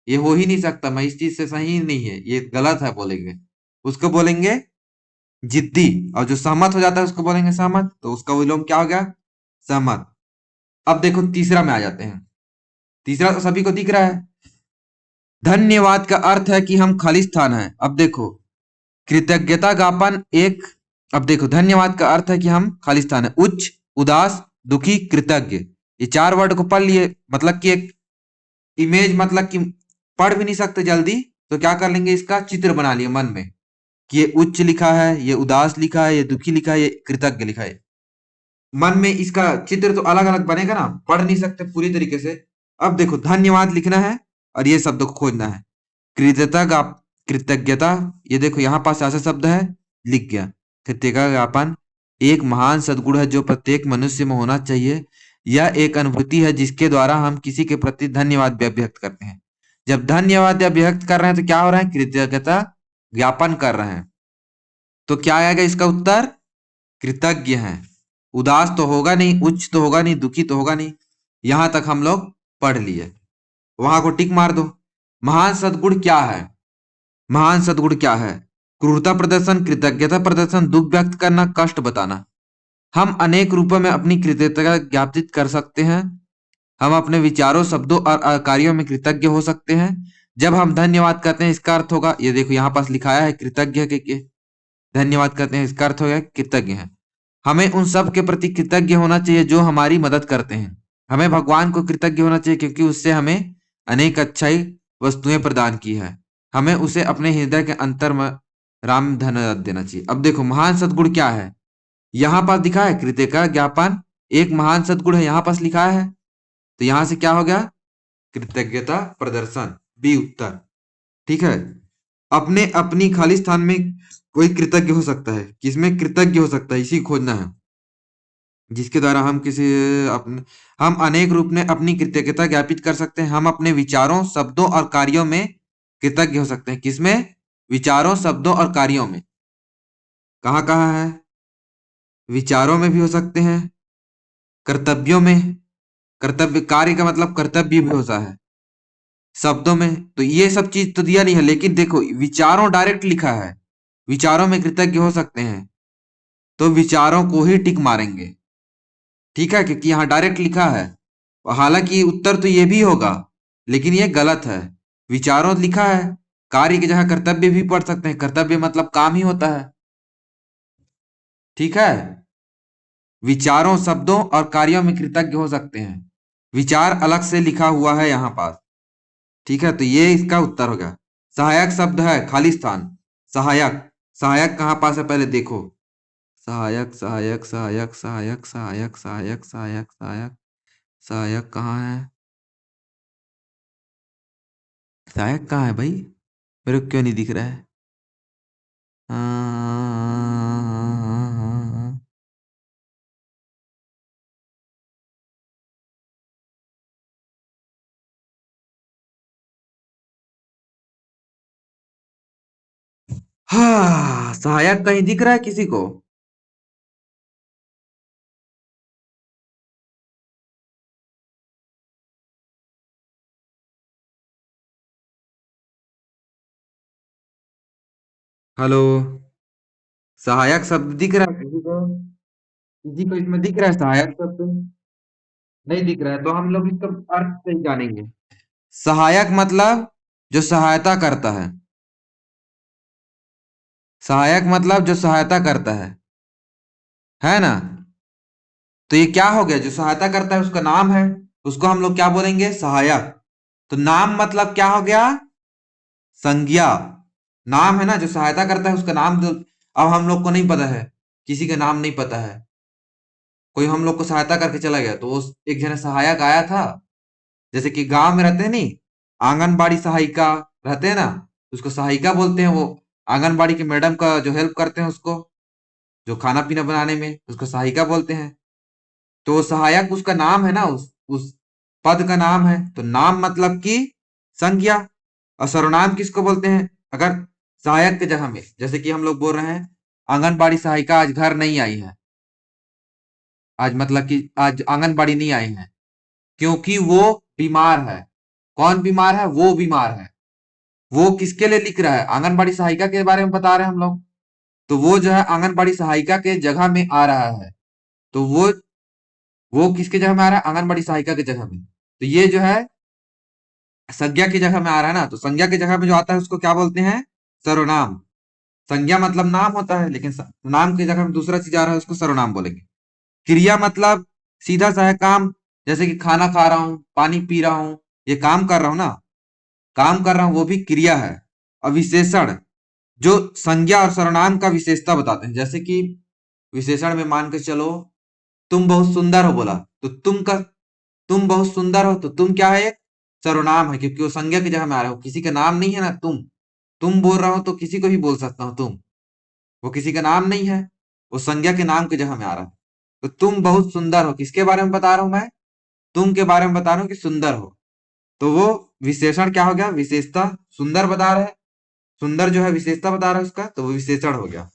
ये हो ही नहीं सकता, मैं इस चीज से सही ही नहीं है, ये गलत है बोलेंगे, उसको बोलेंगे जिद्दी। और जो सहमत हो जाता है उसको बोलेंगे सहमत। तो उसका विलोम क्या हो गया? सहमत। अब देखो तीसरा में आ जाते हैं। तीसरा तो सभी को दिख रहा है। धन्यवाद का अर्थ है कि हम खालिस्तान हैं। अब देखो कृतज्ञता ज्ञापन एक, अब देखो धन्यवाद का अर्थ है कि हम खालिस्तान है। उच्च, उदास, दुखी, कृतज्ञ, ये चार वर्ड को पढ़ लिए, मतलब कि एक इमेज, मतलब कि पढ़ भी नहीं सकते जल्दी, तो क्या कर लेंगे, इसका चित्र बना लिए मन में कि ये उच्च लिखा है, ये उदास लिखा है, ये दुखी लिखा है, ये कृतज्ञ लिखा है। मन में इसका चित्र तो अलग अलग बनेगा ना, पढ़ नहीं सकते पूरी तरीके से। अब देखो धन्यवाद लिखना है और ये शब्द को खोजना है। कृतज्ञता, कृतज्ञता, ये देखो यहाँ पास ऐसा शब्द है, लिख गया। कृतज्ञता ज्ञापन एक महान सद्गुण है जो प्रत्येक मनुष्य में होना चाहिए। यह एक अनुभूति है जिसके द्वारा हम किसी के प्रति धन्यवाद व्यक्त करते हैं। जब धन्यवाद व्यक्त कर रहे हैं तो क्या हो रहा है? कृतज्ञता ज्ञापन कर रहे हैं। तो क्या आएगा इसका उत्तर? कृतज्ञ हैं। उदास तो होगा नहीं, उच्च तो होगा नहीं, दुखी तो होगा नहीं। यहां तक हम लोग पढ़ लिए, वहां को टिक मार दो। महान सद्गुण क्या है? महान सद्गुण क्या है? क्रूरता प्रदर्शन, कृतज्ञता प्रदर्शन, दुख व्यक्त करना, कष्ट बताना। हम अनेक रूपों में अपनी कृतज्ञता ज्ञापित कर सकते हैं। हम अपने विचारों, शब्दों और कार्यों में कृतज्ञ हो सकते हैं। जब हम धन्यवाद कहते हैं इसका अर्थ होगा, ये देखो यहाँ पास लिखाया है कृतज्ञ के धन्यवाद कहते हैं, इसका अर्थ हो गया कृतज्ञ है। हमें उन सब के प्रति कृतज्ञ होना चाहिए जो हमारी मदद करते हैं। हमें भगवान को कृतज्ञ होना चाहिए क्योंकि उससे हमें अनेक अच्छाई वस्तुएं प्रदान की है। हमें उसे अपने हृदय के अंतर में राम धन्यवाद देना चाहिए। अब देखो महान सद्गुण क्या है, यहाँ पास दिखा है कृतज्ञता ज्ञापन एक महान सद्गुण है, यहाँ पास लिखा है, तो यहां से क्या हो गया? कृतज्ञता प्रदर्शन, बी उत्तर। ठीक है। अपने अपनी खाली स्थान में कोई कृतज्ञ हो सकता है, किसमें कृतज्ञ हो सकता है, इसी खोजना है जिसके द्वारा हम किसी अपने, हम अनेक रूप में अपनी कृतज्ञता ज्ञापित कर सकते हैं। हम अपने विचारों, शब्दों और कार्यों में कृतज्ञ हो सकते हैं। किसमें? विचारों, शब्दों और कार्यों में। कहाँ कहाँ है? विचारों में भी हो सकते हैं, कर्तव्यों में, कर्तव्य कार्य का मतलब कर्तव्य भी होता है, शब्दों में। तो ये सब चीज तो दिया नहीं है, लेकिन देखो विचारों डायरेक्ट लिखा है, विचारों में कृतज्ञ हो सकते हैं, तो विचारों को ही टिक मारेंगे। ठीक है, क्योंकि यहाँ डायरेक्ट लिखा है। हालांकि उत्तर तो ये भी होगा, लेकिन ये गलत है। विचारों लिखा है, कार्य की जगह कर्तव्य भी पढ़ सकते हैं, कर्तव्य मतलब काम ही होता है। ठीक है। विचारों, शब्दों और कार्यों में कृतज्ञ हो सकते हैं। विचार अलग से लिखा हुआ है यहाँ पास। ठीक है, तो ये इसका उत्तर हो गया। सहायक शब्द है खाली स्थान। सहायक, सहायक कहाँ पास है पहले देखो। सहायक सहायक सहायक सहायक सहायक सहायक सहायक सहायक सहायक कहाँ है? सहायक कहाँ है भाई? मेरे को क्यों नहीं दिख रहा है? हाँ, सहायक कहीं दिख रहा है किसी को? हेलो, सहायक शब्द दिख रहा है किसी को? किसी को इसमें दिख रहा है सहायक शब्द? नहीं दिख रहा है, तो हम लोग इसका अर्थ सही जानेंगे। सहायक मतलब जो सहायता करता है। सहायक मतलब जो सहायता करता है ना? तो ये क्या हो गया? जो सहायता करता है उसका नाम है, उसको हम लोग क्या बोलेंगे? सहायक। तो नाम मतलब क्या हो गया? संज्ञा। नाम है ना, जो सहायता करता है उसका नाम। तो अब हम लोग को नहीं पता है, किसी का नाम नहीं पता है, कोई हम लोग को सहायता करके चला गया, तो उस एक जने सहायक आया था। जैसे कि गांव में रहते हैं नहीं, आंगनबाड़ी सहायिका रहते हैं ना, उसको सहायिका बोलते हैं। वो आंगनबाड़ी के मैडम का जो हेल्प करते हैं उसको, जो खाना पीना बनाने में, उसको सहायिका बोलते हैं। तो सहायक उसका नाम है ना, उस पद का नाम है। तो नाम मतलब कि संज्ञा। और सर्वनाम किसको बोलते हैं? अगर सहायक के जगह में, जैसे कि हम लोग बोल रहे हैं आंगनबाड़ी सहायिका आज घर नहीं आई है, आज मतलब कि आज आंगनबाड़ी नहीं आई है क्योंकि वो बीमार है। कौन बीमार है? वो बीमार है। वो किसके लिए लिख रहा है? आंगनबाड़ी सहायिका के बारे में बता रहे हैं हम लोग। तो वो जो है आंगनबाड़ी सहायिका के जगह में आ रहा है। तो वो किसके जगह में आ रहा है? आंगनबाड़ी सहायिका के जगह में। तो ये जो है संज्ञा की जगह में आ रहा है ना, तो संज्ञा की जगह में जो आता है उसको क्या बोलते हैं? सर्वनाम। संज्ञा मतलब नाम होता है, लेकिन नाम की जगह में दूसरा चीज आ रहा है, उसको सर्वनाम बोलेंगे। क्रिया मतलब सीधा सा है काम। जैसे कि खाना खा रहा हूँ, पानी पी रहा हूँ, ये काम कर रहा हूँ ना, काम कर रहा हूँ, वो भी क्रिया है। और विशेषण जो संज्ञा और सर्वनाम का विशेषता बताते हैं। जैसे कि विशेषण में मान के चलो, तुम बहुत सुंदर हो बोला, तो तुम बहुत सुंदर हो, तो तुम क्या है? एक सर्वनाम है, क्योंकि वो संज्ञा की जगह में आ रहा है, किसी का नाम नहीं है ना। तुम बोल रहा हो तो किसी को भी बोल सकता हूँ तुम, वो किसी का नाम नहीं है, वो संज्ञा के नाम की जगह में आ रहा है। तो तुम बहुत सुंदर हो, किसके बारे में बता रहा हूं मैं? तुम के बारे में बता रहा हूँ कि सुंदर हो। तो वो विशेषण क्या हो गया? विशेषता। सुंदर बता रहा है, सुंदर जो है विशेषता बता रहा है उसका, तो वो विशेषण हो गया।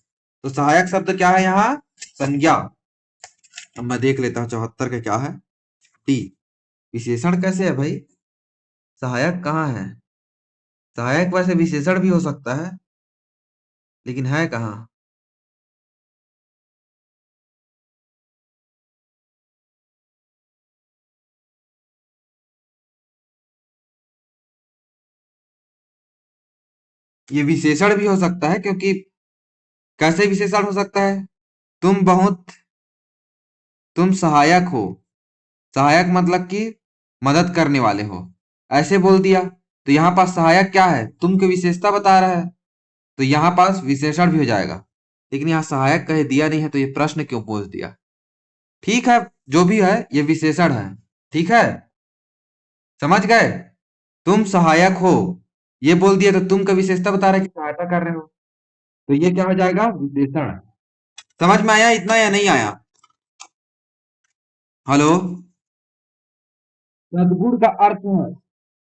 तो सहायक शब्द क्या है यहाँ? संज्ञा। अब मैं देख लेता हूँ 74 का क्या है। डी। विशेषण कैसे है भाई? सहायक कहाँ है? सहायक वैसे विशेषण भी हो सकता है, लेकिन है कहाँ? ये विशेषण भी हो सकता है, क्योंकि कैसे विशेषण हो सकता है? तुम बहुत, तुम सहायक हो। सहायक मतलब कि मदद करने वाले हो, ऐसे बोल दिया। तो यहाँ पास सहायक क्या है? तुम की विशेषता बता रहा है, तो यहाँ पास विशेषण भी हो जाएगा। लेकिन यहाँ सहायक कहे दिया नहीं है, तो ये प्रश्न क्यों पूछ दिया? ठीक है, जो भी है ये विशेषण है। ठीक है, समझ गए? तुम सहायक हो, ये बोल दिया, तो तुम का विशेषता बता रहा है कि सहायता कर रहे हो, तो ये क्या हो जाएगा? विशेषण। समझ में आया इतना या नहीं आया? हेलो। सद्गुण का अर्थ है,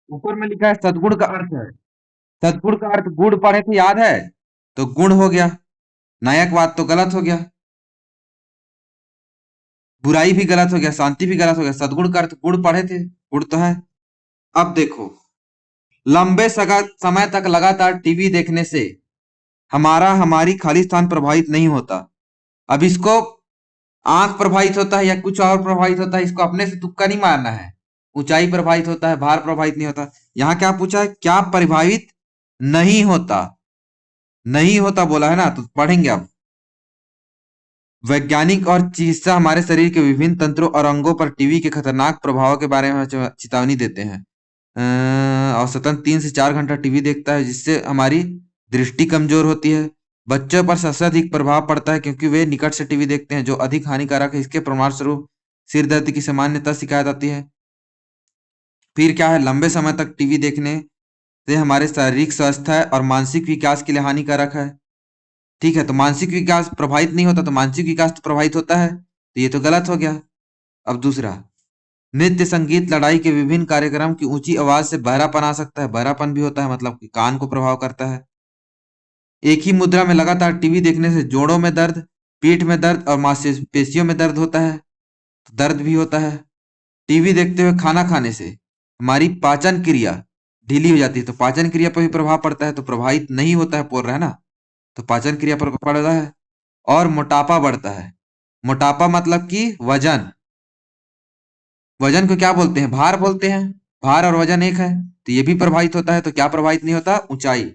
ऊपर में लिखा है सद्गुण का अर्थ है। सद्गुण का अर्थ गुण पढ़े थे, याद है? तो गुण हो गया, नायकवाद तो गलत हो गया, बुराई भी गलत हो गया, शांति भी गलत हो गया। सद्गुण का अर्थ गुण पढ़े थे, गुण तो है। अब देखो, लंबे समय तक लगातार टीवी देखने से हमारी खाली स्थान प्रभावित नहीं होता। अब इसको आंख प्रभावित होता है या कुछ और प्रभावित होता है, इसको अपने से तुक्का नहीं मारना है। ऊंचाई प्रभावित होता है, भार प्रभावित नहीं होता। यहाँ क्या पूछा है? क्या प्रभावित नहीं होता? नहीं होता बोला है ना, तो पढ़ेंगे अब। वैज्ञानिक और चिकित्सा हमारे शरीर के विभिन्न तंत्रों और अंगों पर टीवी के खतरनाक प्रभाव के बारे में चेतावनी देते हैं। औसतन 3 से 4 घंटा टीवी देखता है जिससे हमारी दृष्टि कमजोर होती है। बच्चों पर सबसे अधिक प्रभाव पड़ता है क्योंकि वे निकट से टीवी देखते हैं जो अधिक हानिकारक है। इसके प्रमाण स्वरूप सिर दर्द की सामान्यतः शिकायत आती है। फिर क्या है, लंबे समय तक टीवी देखने से हमारे शारीरिक स्वास्थ्य और मानसिक विकास के लिए हानिकारक है। ठीक है, तो मानसिक विकास प्रभावित नहीं होता तो मानसिक विकास तो प्रभावित होता है, तो ये तो गलत हो गया। अब दूसरा, नृत्य संगीत लड़ाई के विभिन्न कार्यक्रम की ऊंची आवाज से बहरापन आ सकता है। बहरापन भी होता है मतलब कि कान को प्रभाव करता है। एक ही मुद्रा में लगातार टीवी देखने से जोड़ों में दर्द, पीठ में दर्द और मांसपेशियों में दर्द होता है, तो दर्द भी होता है। टीवी देखते हुए खाना खाने से हमारी पाचन क्रिया ढीली हो जाती है, तो पाचन क्रिया पर भी प्रभाव पड़ता है, तो प्रभावित नहीं होता है, बोल रहा है ना, तो पाचन क्रिया पर पड़ता है। और मोटापा बढ़ता है। मोटापा मतलब कि वजन। वजन को क्या बोलते हैं? भार बोलते हैं। भार और वजन एक है, तो ये भी प्रभावित होता है। तो क्या प्रभावित नहीं होता? ऊंचाई।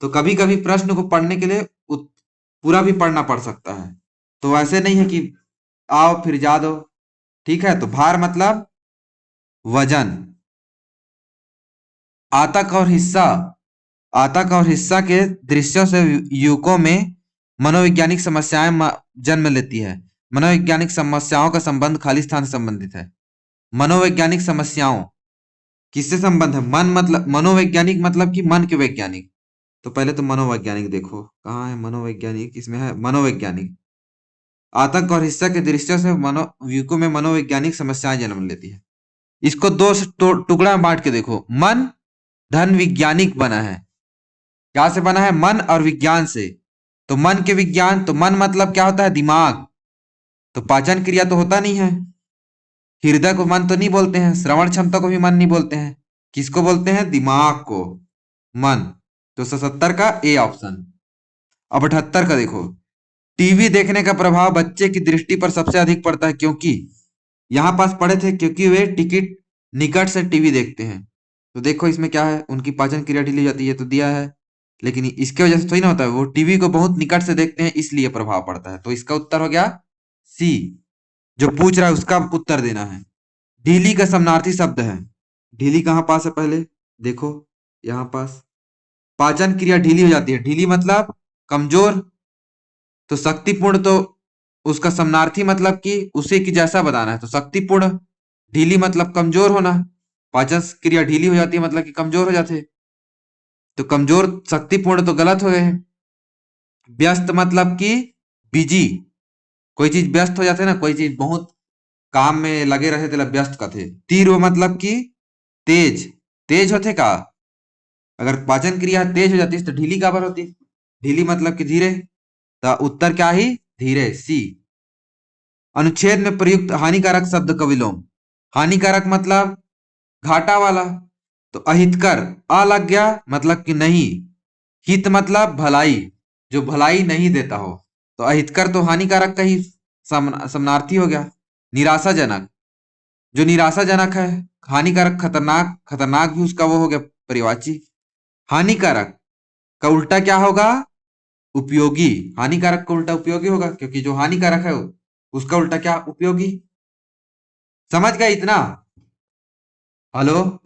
तो कभी कभी प्रश्न को पढ़ने के लिए पूरा भी पढ़ना पड़ सकता है, तो ऐसे नहीं है कि आओ फिर जा दो। ठीक है, तो भार मतलब वजन। आतक और हिस्सा। आतक और हिस्सा के दृश्यों से युवकों में मनोवैज्ञानिक समस्याएं जन्म लेती है। मनोवैज्ञानिक समस्याओं का संबंध खाली स्थान से संबंधित है। मनोवैज्ञानिक समस्याओं किससे संबंध है? मन मतलब मनोवैज्ञानिक मतलब कि मन के वैज्ञानिक। तो पहले तो मनोवैज्ञानिक देखो कहाँ है। मनोवैज्ञानिक इसमें है, मनोवैज्ञानिक। आतंक और हिस्सा के दृश्यों से युवकों में मनोवैज्ञानिक समस्याएं जन्म लेती है। इसको दो टुकड़ा में बांट के देखो। मन धन वैज्ञानिक बना है। क्या से बना है? मन और विज्ञान से। तो मन के विज्ञान, तो मन मतलब क्या होता है? दिमाग। तो पाचन क्रिया तो होता नहीं है। हृदय को मन तो नहीं बोलते हैं, श्रवण क्षमता को भी मन नहीं बोलते हैं। किसको बोलते हैं? दिमाग को मन। तो 77 का ए ऑप्शन। अब 78 का देखो। टीवी देखने का प्रभाव बच्चे की दृष्टि पर सबसे अधिक पड़ता है क्योंकि यहां पास पढ़े थे क्योंकि वे टिकट निकट से टीवी देखते हैं। तो देखो इसमें क्या है, उनकी पाचन क्रिया ढीली हो जाती है, तो दिया है। लेकिन इसके वजह से थोड़ी ना होता है, वो टीवी को बहुत निकट से देखते हैं इसलिए प्रभाव पड़ता है। तो इसका उत्तर हो गया सी। जो पूछ रहा है उसका उत्तर देना है। ढीली का समानार्थी शब्द है। ढीली कहाँ पास है? पहले देखो यहां पास। पाचन क्रिया ढीली हो जाती है। ढीली मतलब कमजोर। तो शक्तिपूर्ण, तो उसका समानार्थी मतलब कि उसे की जैसा बताना है। तो शक्तिपूर्ण। ढीली मतलब कमजोर होना। पाचन क्रिया ढीली हो जाती है मतलब कि कमजोर हो जाते। तो कमजोर शक्तिपूर्ण तो गलत हो गए। व्यस्त मतलब कि बिजी। कोई चीज व्यस्त हो जाते ना, कोई चीज बहुत काम में लगे रहे थे, व्यस्त का थे। तीव्र मतलब कि तेज। तेज होते का, अगर पाचन क्रिया तेज हो जाती है तो ढीली काबर होती? ढीली मतलब कि धीरे। तो उत्तर क्या ही? धीरे, सी। अनुच्छेद में प्रयुक्त हानिकारक शब्द का विलोम। हानिकारक मतलब घाटा वाला। तो अहितकर, अ लग गया मतलब कि नहीं। हित मतलब भलाई, जो भलाई नहीं देता हो। तो अहितकर तो हानिकारक का ही समानार्थी हो गया। निराशाजनक, जो निराशाजनक है। हानिकारक खतरनाक, खतरनाक भी उसका वो हो गया परिवाची। हानिकारक का उल्टा क्या होगा? उपयोगी। हानिकारक का उल्टा उपयोगी होगा क्योंकि जो हानिकारक है उसका उल्टा क्या? उपयोगी। समझ गए इतना? हेलो।